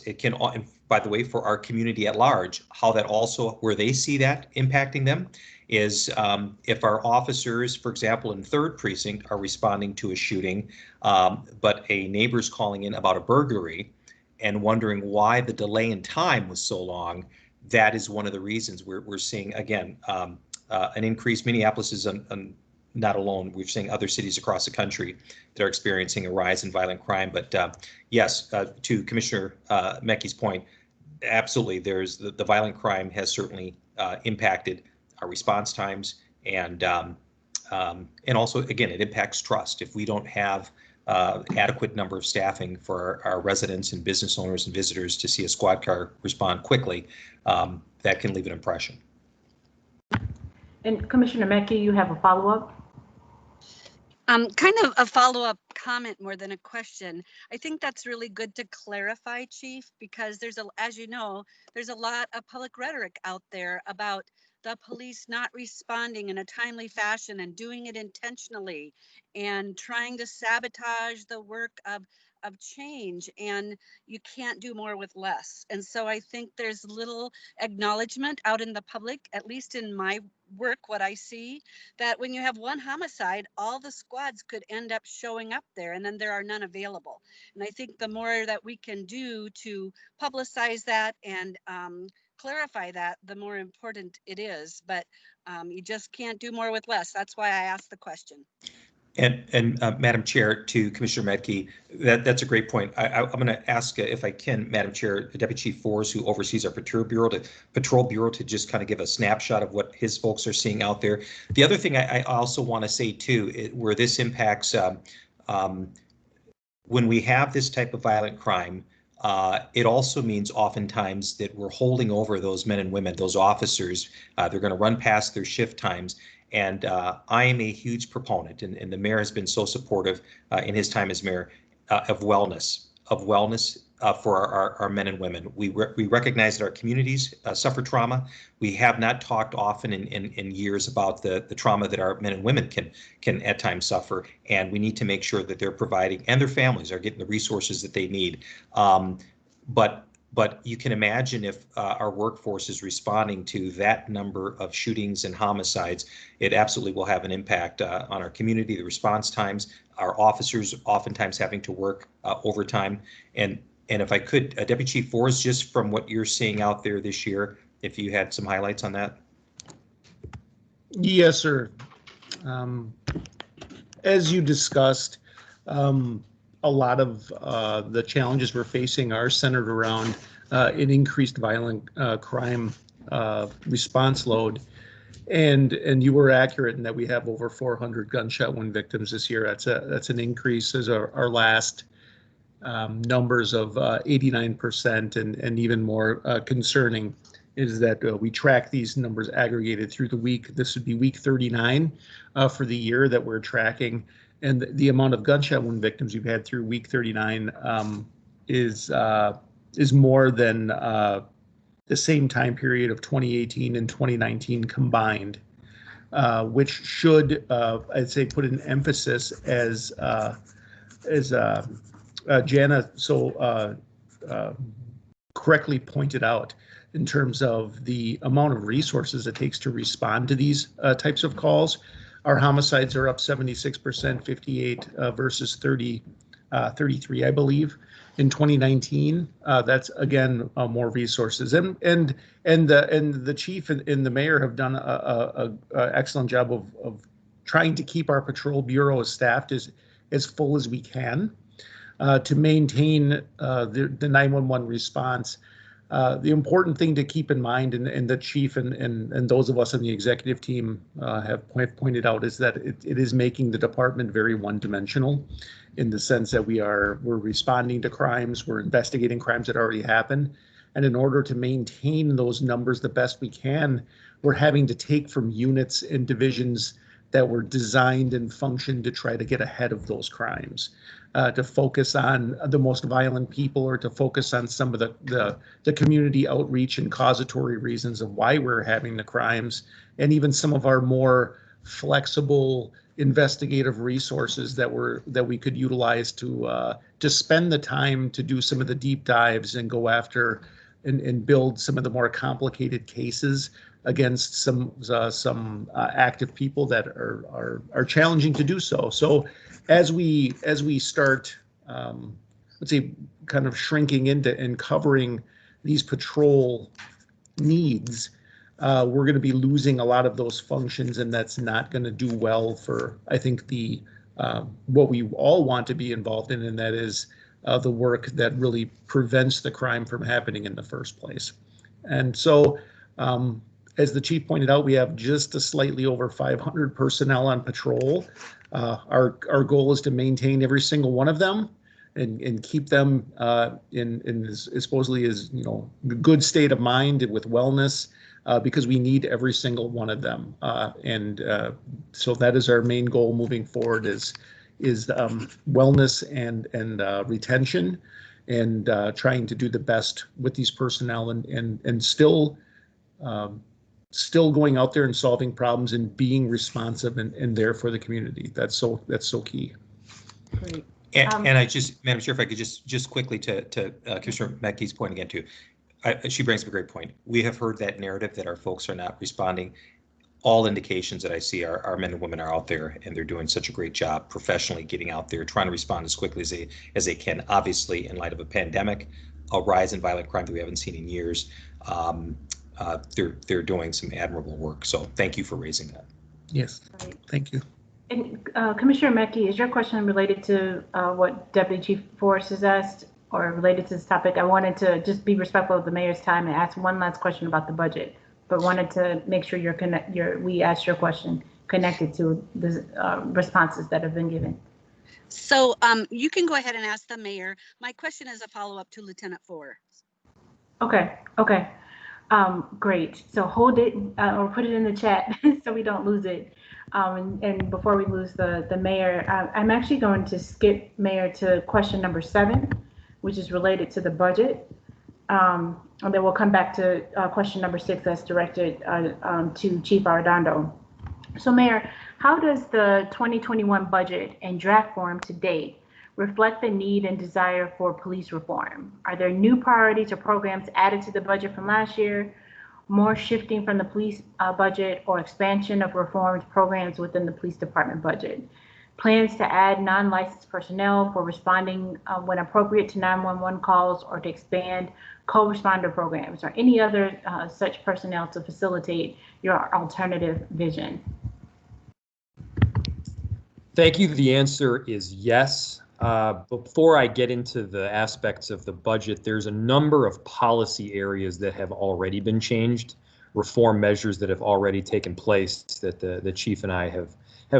It can, and by the way, for our community at large, how that also, where they see that impacting them is if our officers, for example, in 3rd Precinct are responding to a shooting, but a neighbor's calling in about a burglary and wondering why the delay in time was so long, that is one of the reasons we're seeing, again, an increase. Minneapolis is not alone. We're seeing other cities across the country that are experiencing a rise in violent crime. But yes, to Commissioner Mecky's point, absolutely, there's the violent crime has certainly impacted our response times, and also, again, it impacts trust. If we don't have adequate number of staffing for our residents and business owners and visitors to see a squad car respond quickly, that can leave an impression. And Commissioner Mackey, you have a follow-up? Kind of a follow-up comment more than a question. I think that's really good to clarify, Chief, because as you know, there's a lot of public rhetoric out there about the police not responding in a timely fashion and doing it intentionally and trying to sabotage the work of change, and you can't do more with less. And so I think there's little acknowledgement out in the public, at least in my work, what I see, that when you have one homicide, all the squads could end up showing up there, and then there are none available. And I think the more that we can do to publicize that and clarify that, the more important it is. But you just can't do more with less. That's why I asked the question. And Madam Chair, to Commissioner Medke, that's a great point. I'm going to ask, if I can, Madam Chair, Deputy Chief Forrest, who oversees our Patrol Bureau, to just kind of give a snapshot of what his folks are seeing out there. The other thing I also want to say too, where this impacts, when we have this type of violent crime, it also means oftentimes that we're holding over those men and women, those officers. They're going to run past their shift times. And I am a huge proponent, and the mayor has been so supportive in his time as mayor, of wellness for our men and women. We recognize that our communities suffer trauma. We have not talked often in years about the trauma that our men and women can at times suffer, and we need to make sure that they're providing, and their families are getting the resources that they need. But you can imagine if our workforce is responding to that number of shootings and homicides, it absolutely will have an impact on our community, the response times, our officers oftentimes having to work overtime. And if I could, Deputy Chief Forrest, just from what you're seeing out there this year, if you had some highlights on that. Yes, sir. As you discussed, a lot of the challenges we're facing are centered around an increased violent crime response load. And you were accurate in that we have over 400 gunshot wound victims this year. That's an increase as our last numbers of 89%, and even more concerning is that we track these numbers aggregated through the week. This would be week 39 for the year that we're tracking. And the amount of gunshot wound victims we've had through week 39 is more than the same time period of 2018 and 2019 combined, which should, I'd say, put an emphasis, as Jana so correctly pointed out, in terms of the amount of resources it takes to respond to these types of calls. Our homicides are up 76%, 58 versus 33, I believe, in 2019. That's again more resources, and the chief and the mayor have done a excellent job of trying to keep our patrol bureau staffed as full as we can to maintain the 911 response. The important thing to keep in mind, and the chief and those of us on the executive team have pointed out, is that it is making the department very one-dimensional, in the sense that we're responding to crimes, we're investigating crimes that already happened, and in order to maintain those numbers the best we can, we're having to take from units and divisions that were designed and functioned to try to get ahead of those crimes. To focus on the most violent people, or to focus on some of the community outreach and causatory reasons of why we're having the crimes, and even some of our more flexible investigative resources that we could utilize to spend the time to do some of the deep dives and go after and build some of the more complicated cases against some active people that are challenging to do so. So as we start, let's say, kind of shrinking into and covering these patrol needs, we're going to be losing a lot of those functions, and that's not going to do well for, I think, the what we all want to be involved in, and that is the work that really prevents the crime from happening in the first place. And so, as the chief pointed out, we have just a slightly over 500 personnel on patrol. Our goal is to maintain every single one of them and keep them in supposedly as good state of mind with wellness, because we need every single one of them. So that is our main goal moving forward is wellness and retention, and trying to do the best with these personnel and still going out there and solving problems and being responsive and there for the community. That's so key. Great. And I just, Madam Chair, if I could just quickly to Commissioner Mecky's point again too. She brings up a great point. We have heard that narrative that our folks are not responding. All indications that I see are our men and women are out there, and they're doing such a great job professionally getting out there, trying to respond as quickly as they can. Obviously, in light of a pandemic, a rise in violent crime that we haven't seen in years, they're doing some admirable work. So thank you for raising that. Yes, thank you. And Commissioner Mackey, is your question related to what Deputy Chief Forrest has asked, or related to this topic? I wanted to just be respectful of the mayor's time and ask one last question about the budget, but wanted to make sure we asked your question connected to the responses that have been given. So you can go ahead and ask the mayor. My question is a follow-up to Lieutenant Forrest. Okay. Great. So hold it or put it in the chat so we don't lose it. And before we lose the mayor, I'm actually going to skip, Mayor, to question number 7, which is related to the budget. And then we'll come back to question number 6 that's directed to Chief Arredondo. So Mayor, how does the 2021 budget and draft form to date reflect the need and desire for police reform? Are there new priorities or programs added to the budget from last year, more shifting from the police budget, or expansion of reformed programs within the police department budget? Plans to add non-licensed personnel for responding when appropriate to 911 calls, or to expand co-responder programs, or any other such personnel to facilitate your alternative vision? Thank you. The answer is yes. Before I get into the aspects of the budget, there's a number of policy areas that have already been changed, reform measures that have already taken place that the chief and I have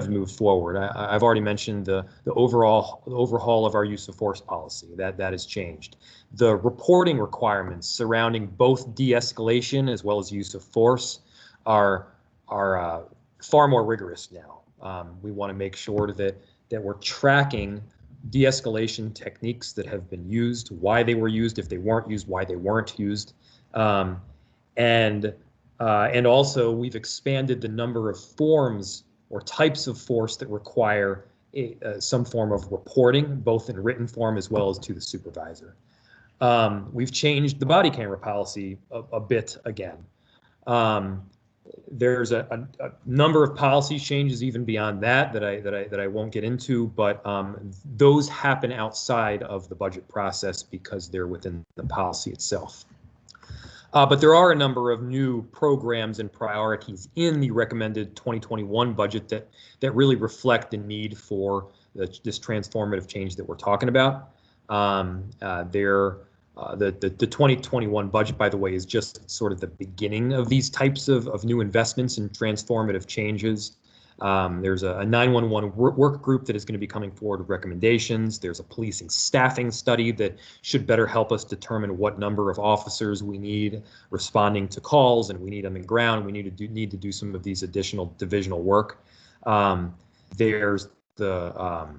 moved forward. I've already mentioned the overhaul of our use of force policy. That has changed. The reporting requirements surrounding both de-escalation as well as use of force are far more rigorous now. We want to make sure that we're tracking de-escalation techniques that have been used, why they were used, if they weren't used, why they weren't used, and also we've expanded the number of forms or types of force that require some form of reporting, both in written form as well as to the supervisor. We've changed the body camera policy a bit again. There's a number of policy changes even beyond that I won't get into, but those happen outside of the budget process because they're within the policy itself. But there are a number of new programs and priorities in the recommended 2021 budget that really reflect the need for this transformative change that we're talking about. The 2021 budget, by the way, is just sort of the beginning of these types of new investments and transformative changes. There's a 911 work group that is going to be coming forward with recommendations. There's a policing staffing study that should better help us determine what number of officers we need responding to calls, and we need them in ground. We need to do some of these additional divisional work. There's the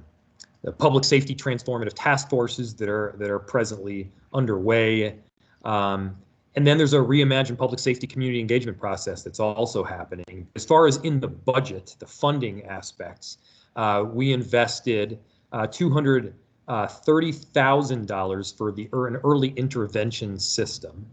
public safety transformative task forces that are presently underway. And then there's a reimagined public safety community engagement process that's also happening. As far as in the budget, the funding aspects, we invested $230,000 for an early intervention system.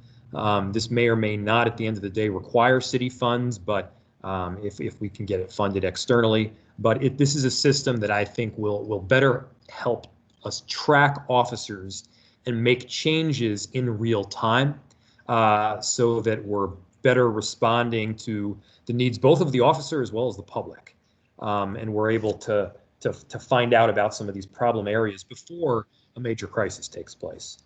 This may or may not at the end of the day require city funds, but if we can get it funded externally. But this is a system that I think will better help us track officers and make changes in real time. so that we're better responding to the needs both of the officer as well as the public. And we're able to find out about some of these problem areas before a major crisis takes place.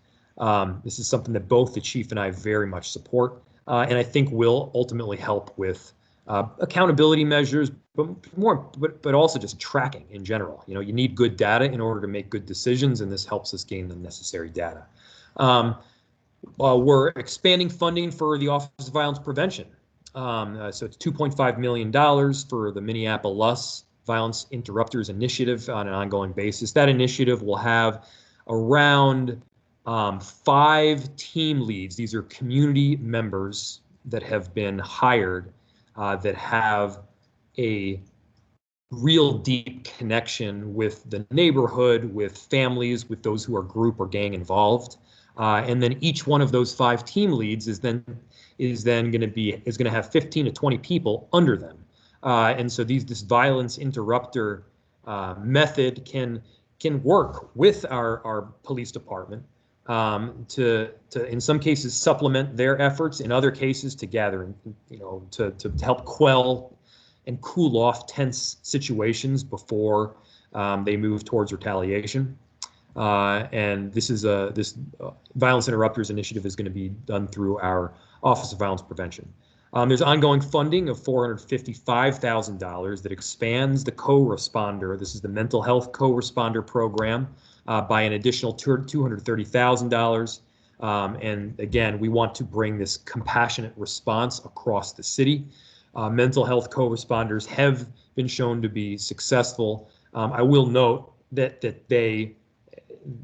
This is something that both the chief and I very much support, and I think will ultimately help with accountability measures, but also just tracking in general. You know, you need good data in order to make good decisions, and this helps us gain the necessary data. We're expanding funding for the Office of Violence Prevention. So it's $2.5 million for the Minneapolis Violence Interrupters Initiative on an ongoing basis. That initiative will have around 5 team leads. These are community members that have been hired that have a real deep connection with the neighborhood, with families, with those who are group or gang involved. And then each one of those 5 team leads is then going to have 15 to 20 people under them. And so this violence interrupter method can work with our police department to in some cases supplement their efforts, in other cases to gather, to help quell and cool off tense situations before they move towards retaliation. And this Violence Interrupters Initiative is going to be done through our Office of Violence Prevention. There's ongoing funding of $455,000 that expands the co-responder. This is the mental health co-responder program by an additional $230,000. And again, we want to bring this compassionate response across the city. Mental health co-responders have been shown to be successful. I will note that they,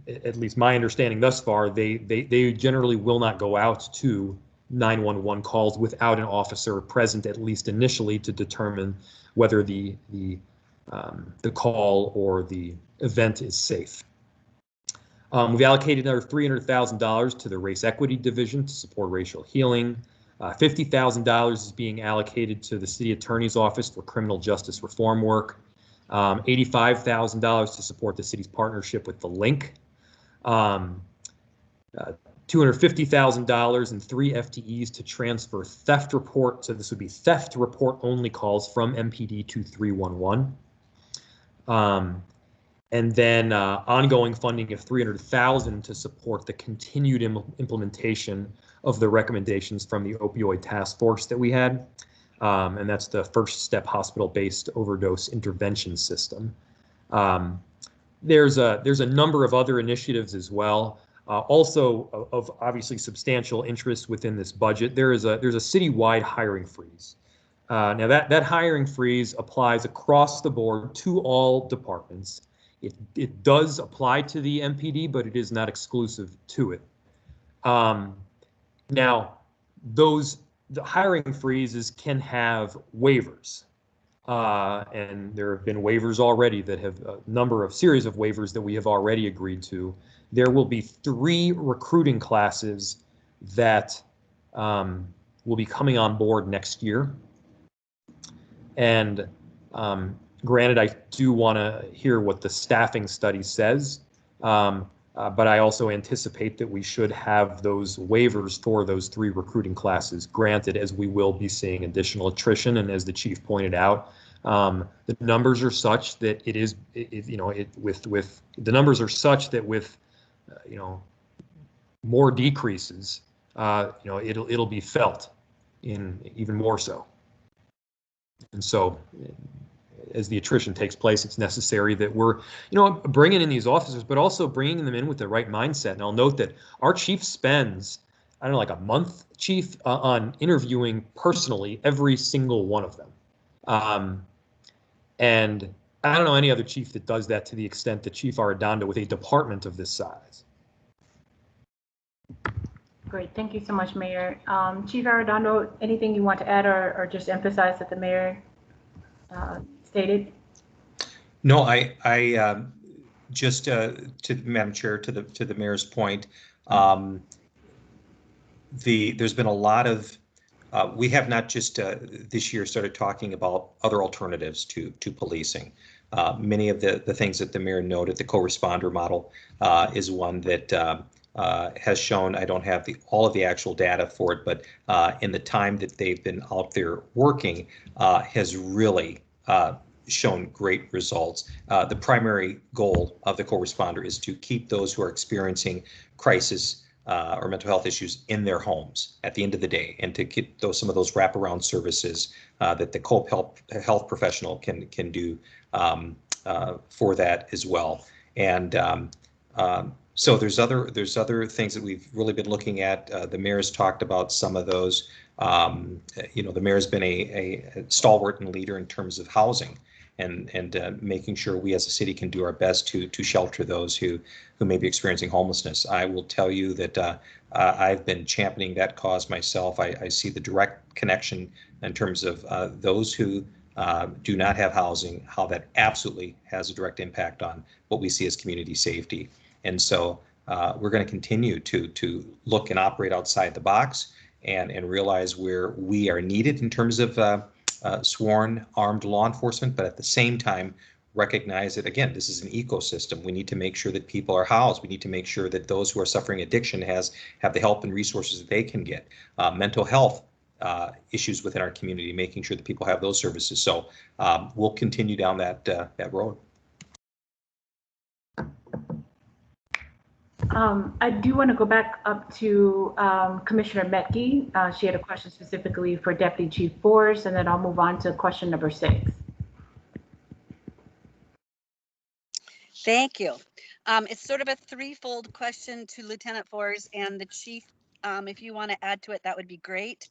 at least my understanding thus far, they generally will not go out to 911 calls without an officer present, at least initially, to determine whether the call or the event is safe. We've allocated another $300,000 to the Race Equity Division to support racial healing. $50,000 is being allocated to the City Attorney's Office for criminal justice reform work. $85,000 to support the city's partnership with The Link. $250,000 and 3 FTEs to transfer theft report. So this would be theft report only calls from MPD to 311. And then ongoing funding of $300,000 to support the continued implementation of the recommendations from the opioid task force that we had. And that's the First Step hospital-based overdose intervention system. There's a number of other initiatives as well. Also of obviously substantial interest within this budget, there's a citywide hiring freeze. Now that hiring freeze applies across the board to all departments. It does apply to the MPD, but it is not exclusive to it. Now, the hiring freezes can have waivers. And there have been waivers already that have a series of waivers that we have already agreed to. There will be 3 recruiting classes that will be coming on board next year. And granted, I do want to hear what the staffing study says, but I also anticipate that we should have those waivers for those 3 recruiting classes granted, as we will be seeing additional attrition. And as the chief pointed out, the numbers are such that the numbers are such that with more decreases, it'll be felt in even more so. And so, as the attrition takes place, it's necessary that we're, bringing in these officers, but also bringing them in with the right mindset. And I'll note that our chief spends, I don't know, like a month, chief, on interviewing personally every single one of them. And I don't know any other chief that does that to the extent that Chief Arredondo with a department of this size. Great, thank you so much, Mayor. Chief Arredondo, anything you want to add or just emphasize that the mayor stated? No, I just to Madam Chair, to the mayor's point, there's been a lot of we have not just this year started talking about other alternatives to policing. Many of the things that the mayor noted, the co-responder model is one that has shown, I don't have all of the actual data for it, but in the time that they've been out there working, has really shown great results. The primary goal of the co-responder is to keep those who are experiencing crisis or mental health issues in their homes at the end of the day, and to get some of those wraparound services that the co-health professional can do for that as well. And so there's other things that we've really been looking at. The mayor's talked about some of those. The mayor's been a stalwart and leader in terms of housing, and making sure we as a city can do our best to shelter those who may be experiencing homelessness. I will tell you that I've been championing that cause myself. I see the direct connection in terms of those who do not have housing, how that absolutely has a direct impact on what we see as community safety. And so we're going to continue to look and operate outside the box and realize where we are needed in terms of sworn armed law enforcement, but at the same time recognize that, again, this is an ecosystem. We need to make sure that people are housed. We need to make sure that those who are suffering addiction have the help and resources that they can get. Mental health issues within our community, making sure that people have those services. So we'll continue down that road. I do want to go back up to Commissioner Metke. She had a question specifically for Deputy Chief Force, and then I'll move on to question number 6. Thank you. It's sort of a threefold question to Lieutenant Force and the Chief. If you want to add to it, that would be great.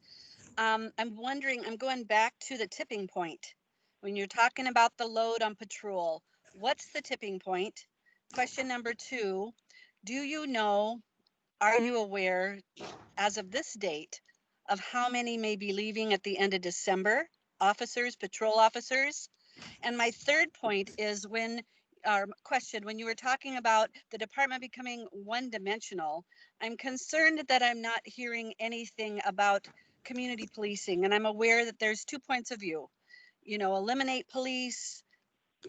I'm wondering, I'm going back to the tipping point. When you're talking about the load on patrol, what's the tipping point? Question number 2, do you know, are you aware as of this date of how many may be leaving at the end of December? Officers, patrol officers? And my third point is when you were talking about the department becoming one-dimensional, I'm concerned that I'm not hearing anything about community policing. And I'm aware that there's 2 points of view, eliminate police,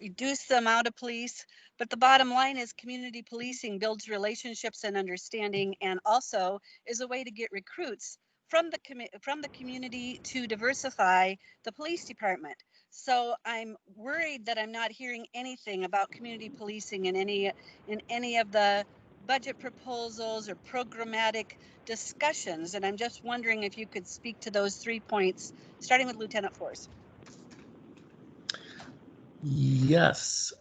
reduce the amount of police, but the bottom line is community policing builds relationships and understanding, and also is a way to get recruits from the community to diversify the police department. So I'm worried that I'm not hearing anything about community policing in any of the budget proposals or programmatic discussions, and I'm just wondering if you could speak to those 3 points, starting with Lieutenant Force. Yes.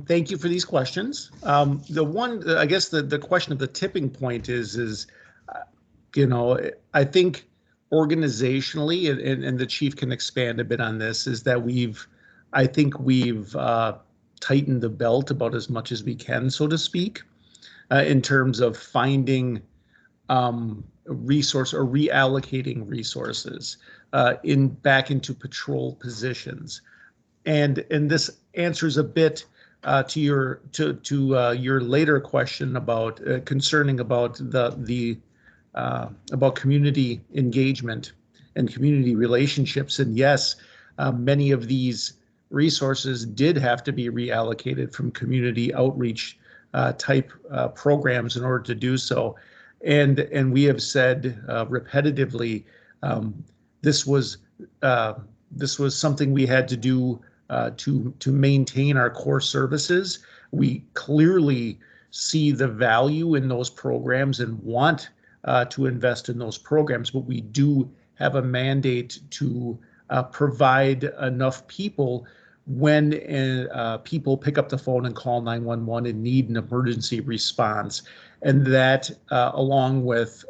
Thank you for these questions. The one, I guess the question of the tipping point is I think organizationally, and the chief can expand a bit on this, is that I think we've tightened the belt about as much as we can, so to speak, in terms of finding resource or reallocating resources back into patrol positions. And this answers a bit to your later question about concerning about about community engagement and community relationships. And yes, many of these resources did have to be reallocated from community outreach type programs in order to do so. And we have said repetitively, this was something we had to do to maintain our core services. We clearly see the value in those programs and want to invest in those programs, but we do have a mandate to provide enough people when people pick up the phone and call 911 and need an emergency response. And that, along with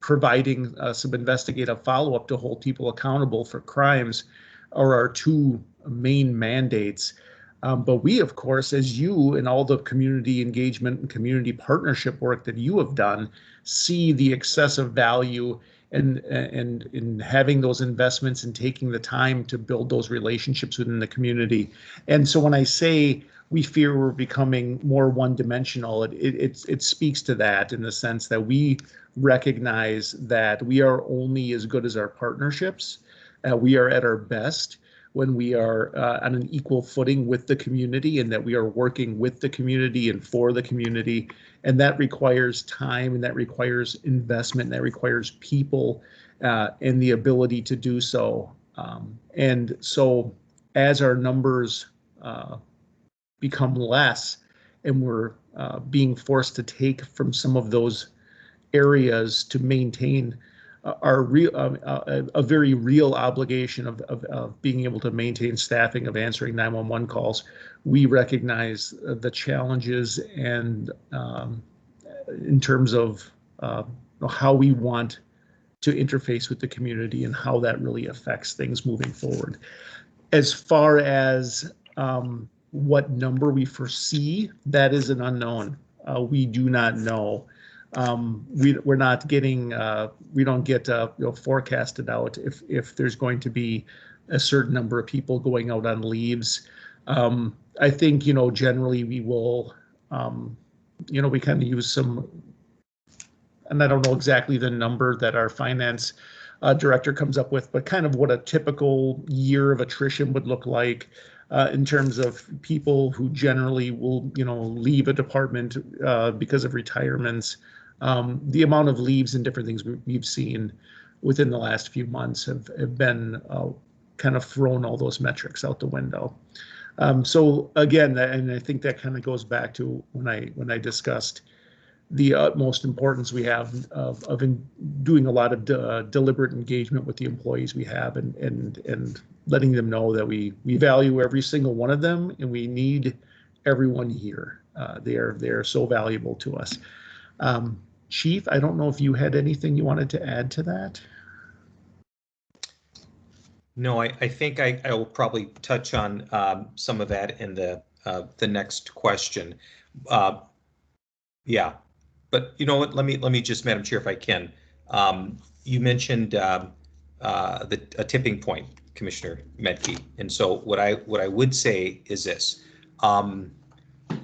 providing some investigative follow-up to hold people accountable for crimes, are our 2 main mandates. But we, of course, as you and all the community engagement and community partnership work that you have done, see the excessive value in having those investments and taking the time to build those relationships within the community. And so when I say we fear we're becoming more one-dimensional, it speaks to that in the sense that we recognize that we are only as good as our partnerships. We are at our best when we are on an equal footing with the community, and that we are working with the community and for the community. And that requires time, and that requires investment, and that requires people and the ability to do so. And so as our numbers become less, and we're being forced to take from some of those areas to maintain our real, a very real obligation of being able to maintain staffing of answering 911 calls, we recognize the challenges and in terms of how we want to interface with the community and how that really affects things moving forward. As far as what number we foresee, that is an unknown. We do not know. We're not getting, we don't get forecasted out if there's going to be a certain number of people going out on leaves. I think, generally we will, we kind of use some, and I don't know exactly the number that our finance director comes up with, but kind of what a typical year of attrition would look like in terms of people who generally will, leave a department because of retirements. The amount of leaves and different things we've seen within the last few months have been kind of thrown all those metrics out the window. So again, and I think that kind of goes back to when I discussed the utmost importance we have of doing a lot of deliberate engagement with the employees we have, and letting them know that we value every single one of them, and we need everyone here. They are so valuable to us. Chief, I don't know if you had anything you wanted to add to that. No, I think I will probably touch on some of that in the next question. Yeah, but you know what? Let me just, Madam Chair, if I can. You mentioned a tipping point, Commissioner Medke, and so what I would say is this: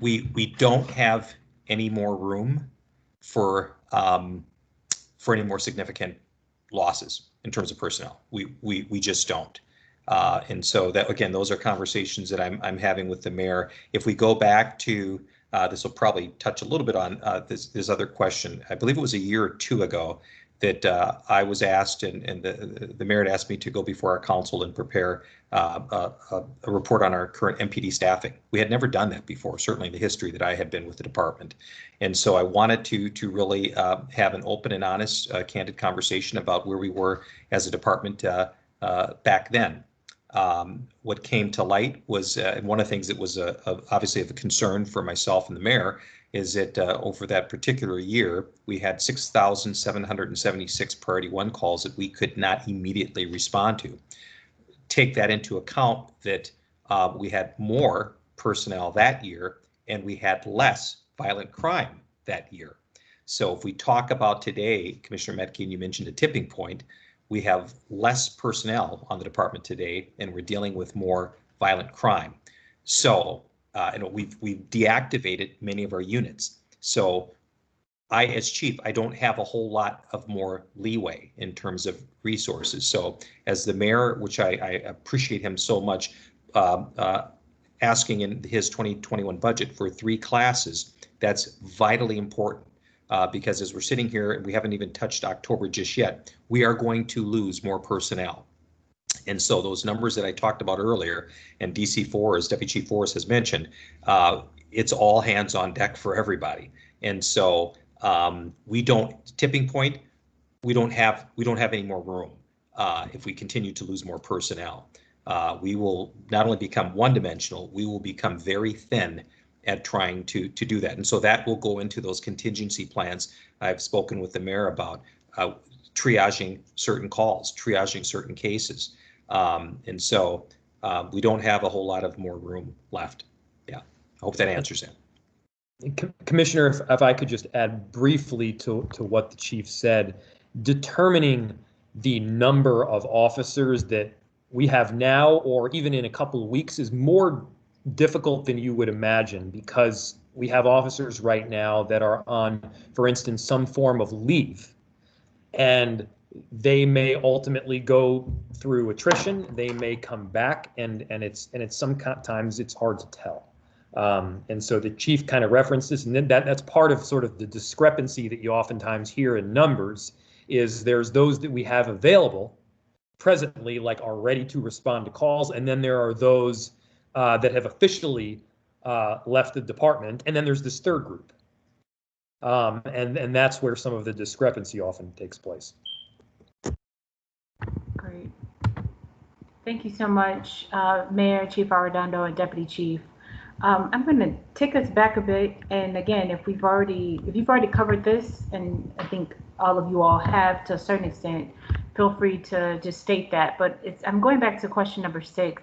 we don't have any more room for any more significant losses in terms of personnel. We just don't. And so that, again, those are conversations that I'm having with the mayor. If we go back to this will probably touch a little bit on this other question. I believe it was a year or two ago that I was asked, and the mayor had asked me to go before our council and prepare a report on our current MPD staffing. We had never done that before, certainly in the history that I had been with the department. And so I wanted to really have an open and honest, candid conversation about where we were as a department back then. What came to light was, one of the things that was obviously of a concern for myself and the mayor, is that over that particular year, we had 6,776 priority one calls that we could not immediately respond to. Take that into account that we had more personnel that year, and we had less violent crime that year. So if we talk about today, Commissioner Medke, and you mentioned a tipping point, we have less personnel on the department today, and we're dealing with more violent crime. So, we've deactivated many of our units. So I, as chief, I don't have a whole lot of more leeway in terms of resources. So as the mayor, which I appreciate him so much, asking in his 2021 budget for 3 classes, that's vitally important. Because as we're sitting here, and we haven't even touched October just yet, we are going to lose more personnel. And so those numbers that I talked about earlier, and DC Forrest, Deputy Chief Forrest has mentioned, it's all hands on deck for everybody. And so tipping point, we don't have any more room if we continue to lose more personnel. We will not only become one-dimensional, we will become very thin at trying to do that. And so that will go into those contingency plans I've spoken with the mayor about, triaging certain calls, triaging certain cases. And so we don't have a whole lot of more room left. Yeah, I hope that answers it. Commissioner, if I could just add briefly to what the chief said, determining the number of officers that we have now, or even in a couple of weeks, is more difficult than you would imagine, because we have officers right now that are on, for instance, some form of leave. And They may ultimately go through attrition. They may come back, and it's sometimes it's hard to tell. And so the chief kind of referenced this, and then that's part of sort of the discrepancy that you oftentimes hear in numbers. Is there's those that we have available presently, like are ready to respond to calls, and then there are those that have officially left the department, and then there's this third group, and that's where some of the discrepancy often takes place. Great. Thank you so much, Mayor, Chief Arredondo, and Deputy Chief. I'm going to take us back a bit, and again, if you've already covered this, and I think all of you all have to a certain extent, feel free to just state that. But I'm going back to question number 6,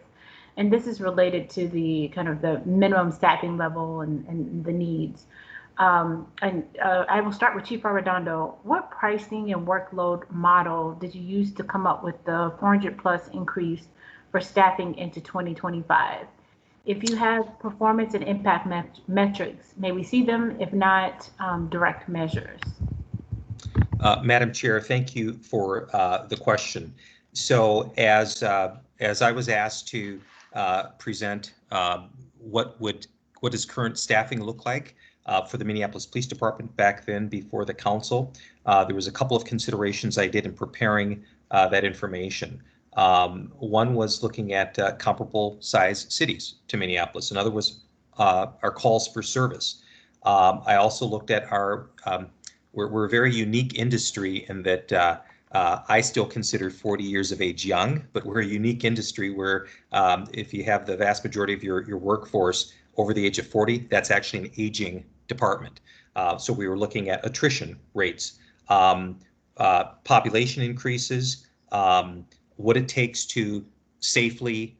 and this is related to the kind of the minimum staffing level and the needs. I will start with Chief Arredondo. What pricing and workload model did you use to come up with the 400+ increase for staffing into 2025? If you have performance and impact metrics, may we see them? If not, direct measures. Madam Chair, thank you for the question. So as I was asked to present what does current staffing look like for the Minneapolis Police Department back then before the council, there was a couple of considerations I did in preparing that information. One was looking at comparable size cities to Minneapolis. Another was our calls for service. I also looked at our we're a very unique industry in that I still consider 40 years of age young, but we're a unique industry where if you have the vast majority of your workforce over the age of 40, that's actually an aging department. So we were looking at attrition rates, population increases, what it takes to safely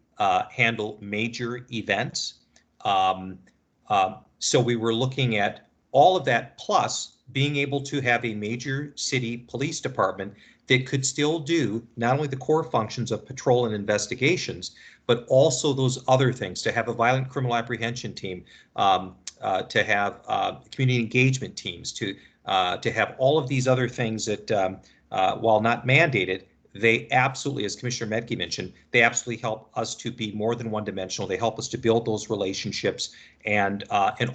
handle major events. So we were looking at all of that, plus being able to have a major city police department that could still do not only the core functions of patrol and investigations, but also those other things, to have a violent criminal apprehension team, to have community engagement teams, to have all of these other things that, while not mandated, they absolutely, as Commissioner Medke mentioned, they absolutely help us to be more than one-dimensional. They help us to build those relationships and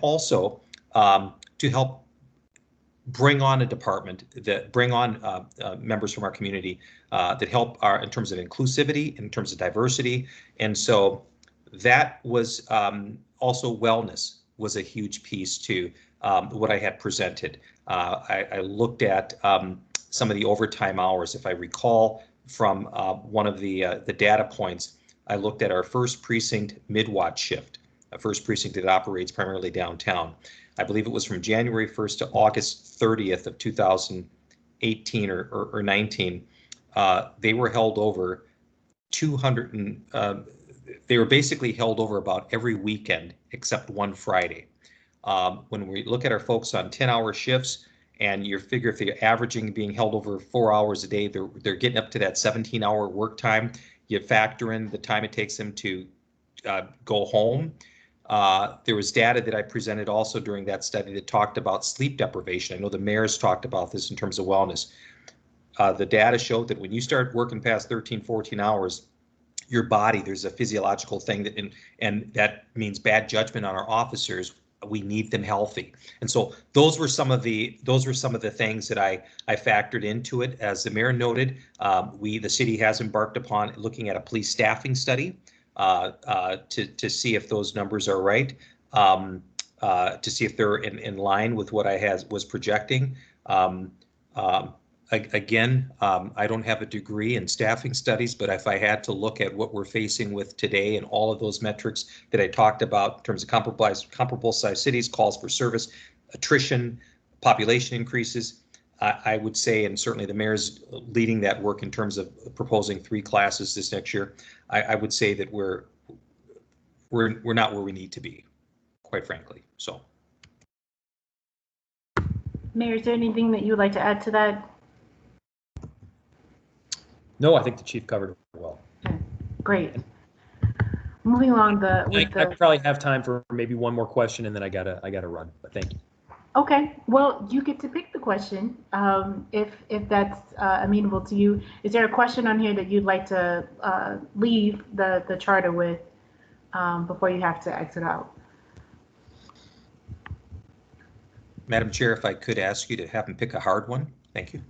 also to help bring on a department that bring on members from our community that help in terms of inclusivity, in terms of diversity. And so that was also wellness was a huge piece to what I had presented. I looked at some of the overtime hours. If I recall from one of the data points, I looked at our first precinct mid-watch shift, a first precinct that operates primarily downtown. I believe it was from January 1st to August 30th of 2018 or 19. They were held over 200 and they were basically held over about every weekend except one Friday. When we look at our folks on 10-hour shifts, and you figure if they're averaging being held over 4 hours a day, they're getting up to that 17-hour work time. You factor in the time it takes them to go home. There was data that I presented also during that study that talked about sleep deprivation. I know the mayor's talked about this in terms of wellness. The data showed that when you start working past 13, 14 hours, your body, there's a physiological thing that, and that means bad judgment on our officers. We need them healthy. And so those were some of the things that I factored into it. As the mayor noted, the city has embarked upon looking at a police staffing study to see if those numbers are right, to see if they're in line with what I was projecting. Again, I don't have a degree in staffing studies, but if I had to look at what we're facing with today and all of those metrics that I talked about in terms of comparable size cities, calls for service, attrition, population increases, I would say, and certainly the mayor's leading that work in terms of proposing 3 classes this next year, I would say that we're not where we need to be, quite frankly. So, Mayor, is there anything that you would like to add to that? No, I think the chief covered it well. Okay, great. Moving along I probably have time for maybe one more question, and then I gotta run. But thank you. Okay, well, you get to pick the question, if that's amenable to you. Is there a question on here that you'd like to leave the charter with before you have to exit out? Madam Chair, if I could ask you to have him pick a hard one. Thank you.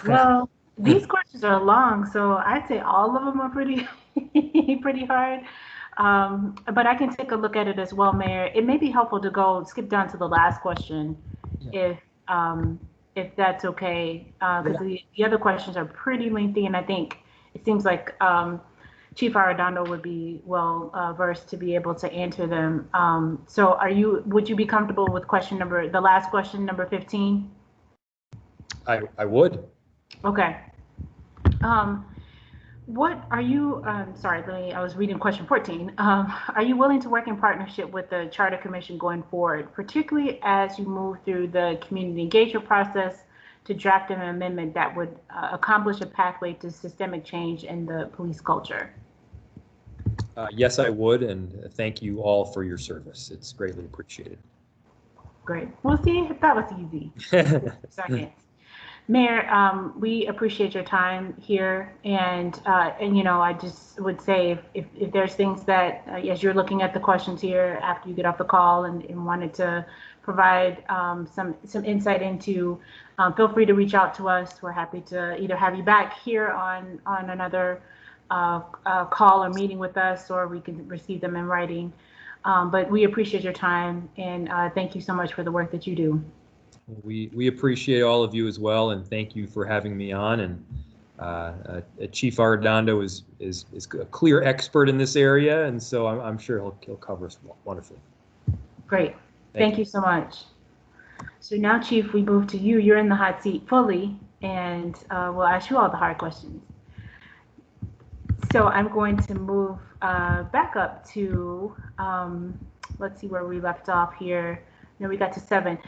Well, these questions are long, so I'd say all of them are pretty pretty hard. But I can take a look at it as well, Mayor. It may be helpful to go skip down to the last question, if that's okay, because the other questions are pretty lengthy, and I think it seems like Chief Arredondo would be well versed to be able to answer them. So would you be comfortable with the last question, number 15? I would. Okay. What are you, sorry, I was reading question 14. Are you willing to work in partnership with the Charter Commission going forward, particularly as you move through the community engagement process to draft an amendment that would accomplish a pathway to systemic change in the police culture? Yes, I would, and thank you all for your service. It's greatly appreciated. Great. Well, see, that was easy. Second. Mayor, we appreciate your time here, and you know, I just would say if there's things that as you're looking at the questions here after you get off the call and wanted to provide some insight into, feel free to reach out to us. We're happy to either have you back here on another call or meeting with us, or we can receive them in writing. But we appreciate your time, and thank you so much for the work that you do. We appreciate all of you as well, and thank you for having me on. And Chief Arredondo is a clear expert in this area, and so I'm sure he'll cover us wonderfully. Great, thank you so much. So now, Chief, we move to you. You're in the hot seat fully, and we'll ask you all the hard questions. So I'm going to move back up to, let's see where we left off here. No, we got to 7.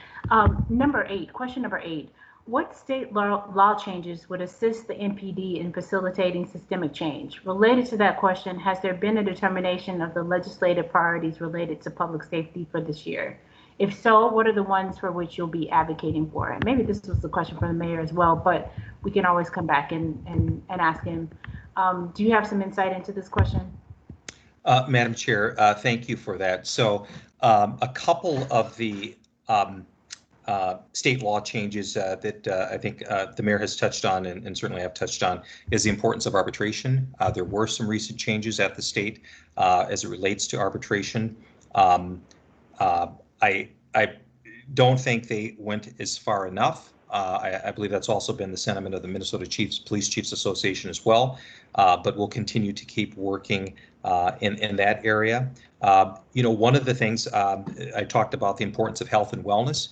Number 8, question number 8. What state law changes would assist the NPD in facilitating systemic change? Related to that question, has there been a determination of the legislative priorities related to public safety for this year? If so, what are the ones for which you'll be advocating for? And maybe this was the question for the mayor as well, but we can always come back and ask him. Do you have some insight into this question? Madam Chair, thank you for that. So a couple of the state law changes that I think the mayor has touched on, and certainly I've touched on, is the importance of arbitration. There were some recent changes at the state as it relates to arbitration. I don't think they went as far enough. I believe that's also been the sentiment of the Minnesota Police Chiefs Association as well, but we'll continue to keep working in that area. You know, one of the things I talked about, the importance of health and wellness,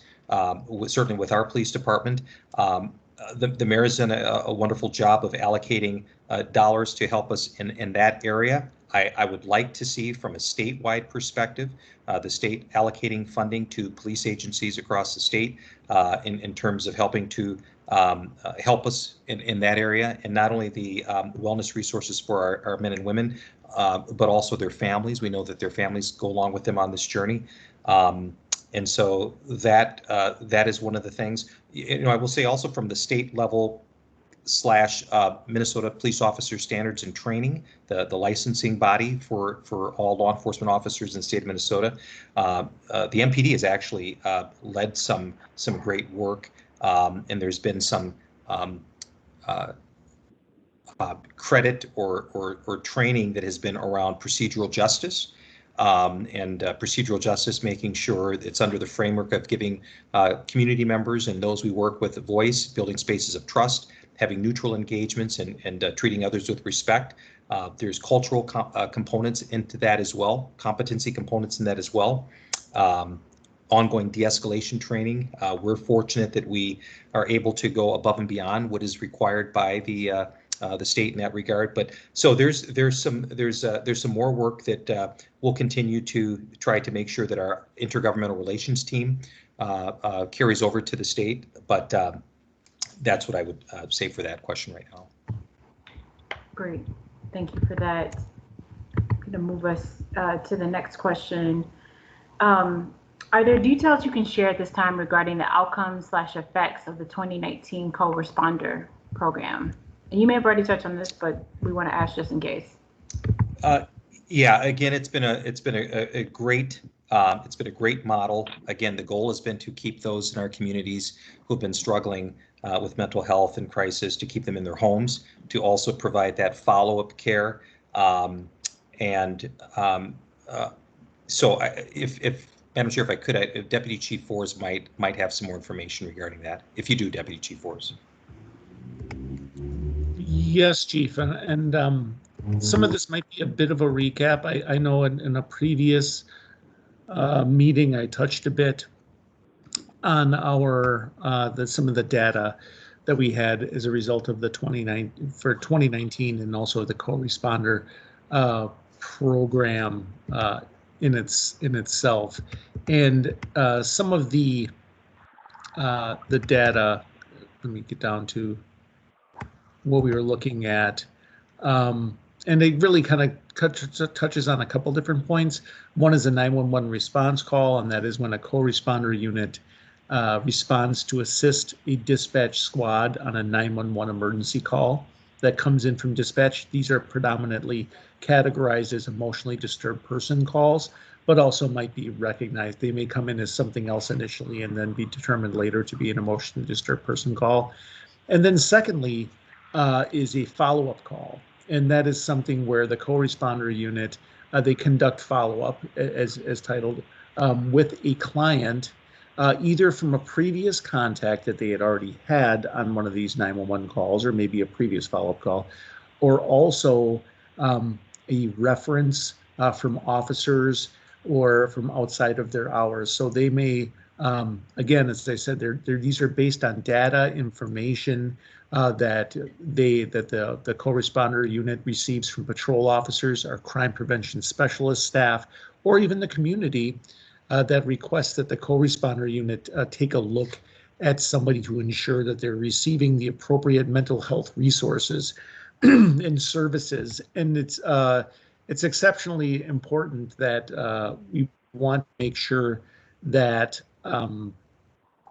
certainly with our police department. The mayor has done a wonderful job of allocating dollars to help us in that area. I would like to see, from a statewide perspective, the state allocating funding to police agencies across the state in terms of helping to help us in that area, and not only the wellness resources for our men and women, but also their families. We know that their families go along with them on this journey. And so that is one of the things. You know, I will say also from the state level / Minnesota Police Officer Standards and Training, the licensing body for all law enforcement officers in the state of Minnesota, the MPD has actually led some great work, and there's been some credit or training that has been around procedural justice. And procedural justice, making sure it's under the framework of giving community members and those we work with a voice, building spaces of trust, having neutral engagements, and treating others with respect. There's cultural components into that as well, competency components in that as well. Ongoing de-escalation training. We're fortunate that we are able to go above and beyond what is required by the state in that regard. But so there's some more work that we'll continue to try to make sure that our intergovernmental relations team carries over to the state. But that's what I would say for that question right now. Great, thank you for that. I'm going to move us to the next question. Are there details you can share at this time regarding the outcomes/effects of the 2019 co-responder program? And you may have already touched on this, but we want to ask just in case. Yeah, again, it's been a great model. Again, the goal has been to keep those in our communities who've been struggling with mental health and crisis, to keep them in their homes, to also provide that follow-up care. So if Madam Chair, if I could, Deputy Chief Force might have some more information regarding that, if you do, Deputy Chief Force. Yes, Chief, and some of this might be a bit of a recap. I know in a previous meeting I touched a bit on our some of the data that we had as a result of the 2019 and also the co-responder program in itself, and some of the data. Let me get down to what we were looking at, and it really kind of touches on a couple different points. One is a 911 response call, and that is when a co-responder unit responds to assist a dispatch squad on a 911 emergency call that comes in from dispatch. These are predominantly categorized as emotionally disturbed person calls, but also might be recognized. They may come in as something else initially and then be determined later to be an emotionally disturbed person call. And then secondly, is a follow-up call, and that is something where the co-responder unit they conduct follow-up as titled with a client, either from a previous contact that they had already had on one of these 911 calls, or maybe a previous follow-up call, or also a reference from officers or from outside of their hours. So they may, again, as I said, these are based on data, information that the co-responder unit receives from patrol officers, our crime prevention specialist staff, or even the community that requests that the co-responder unit take a look at somebody to ensure that they're receiving the appropriate mental health resources and services. And it's exceptionally important that we want to make sure that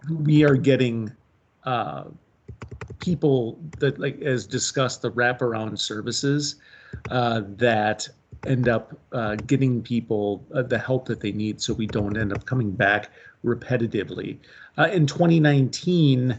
we are getting people that, like as discussed, the wraparound services that end up getting people the help that they need, so we don't end up coming back repetitively. In 2019,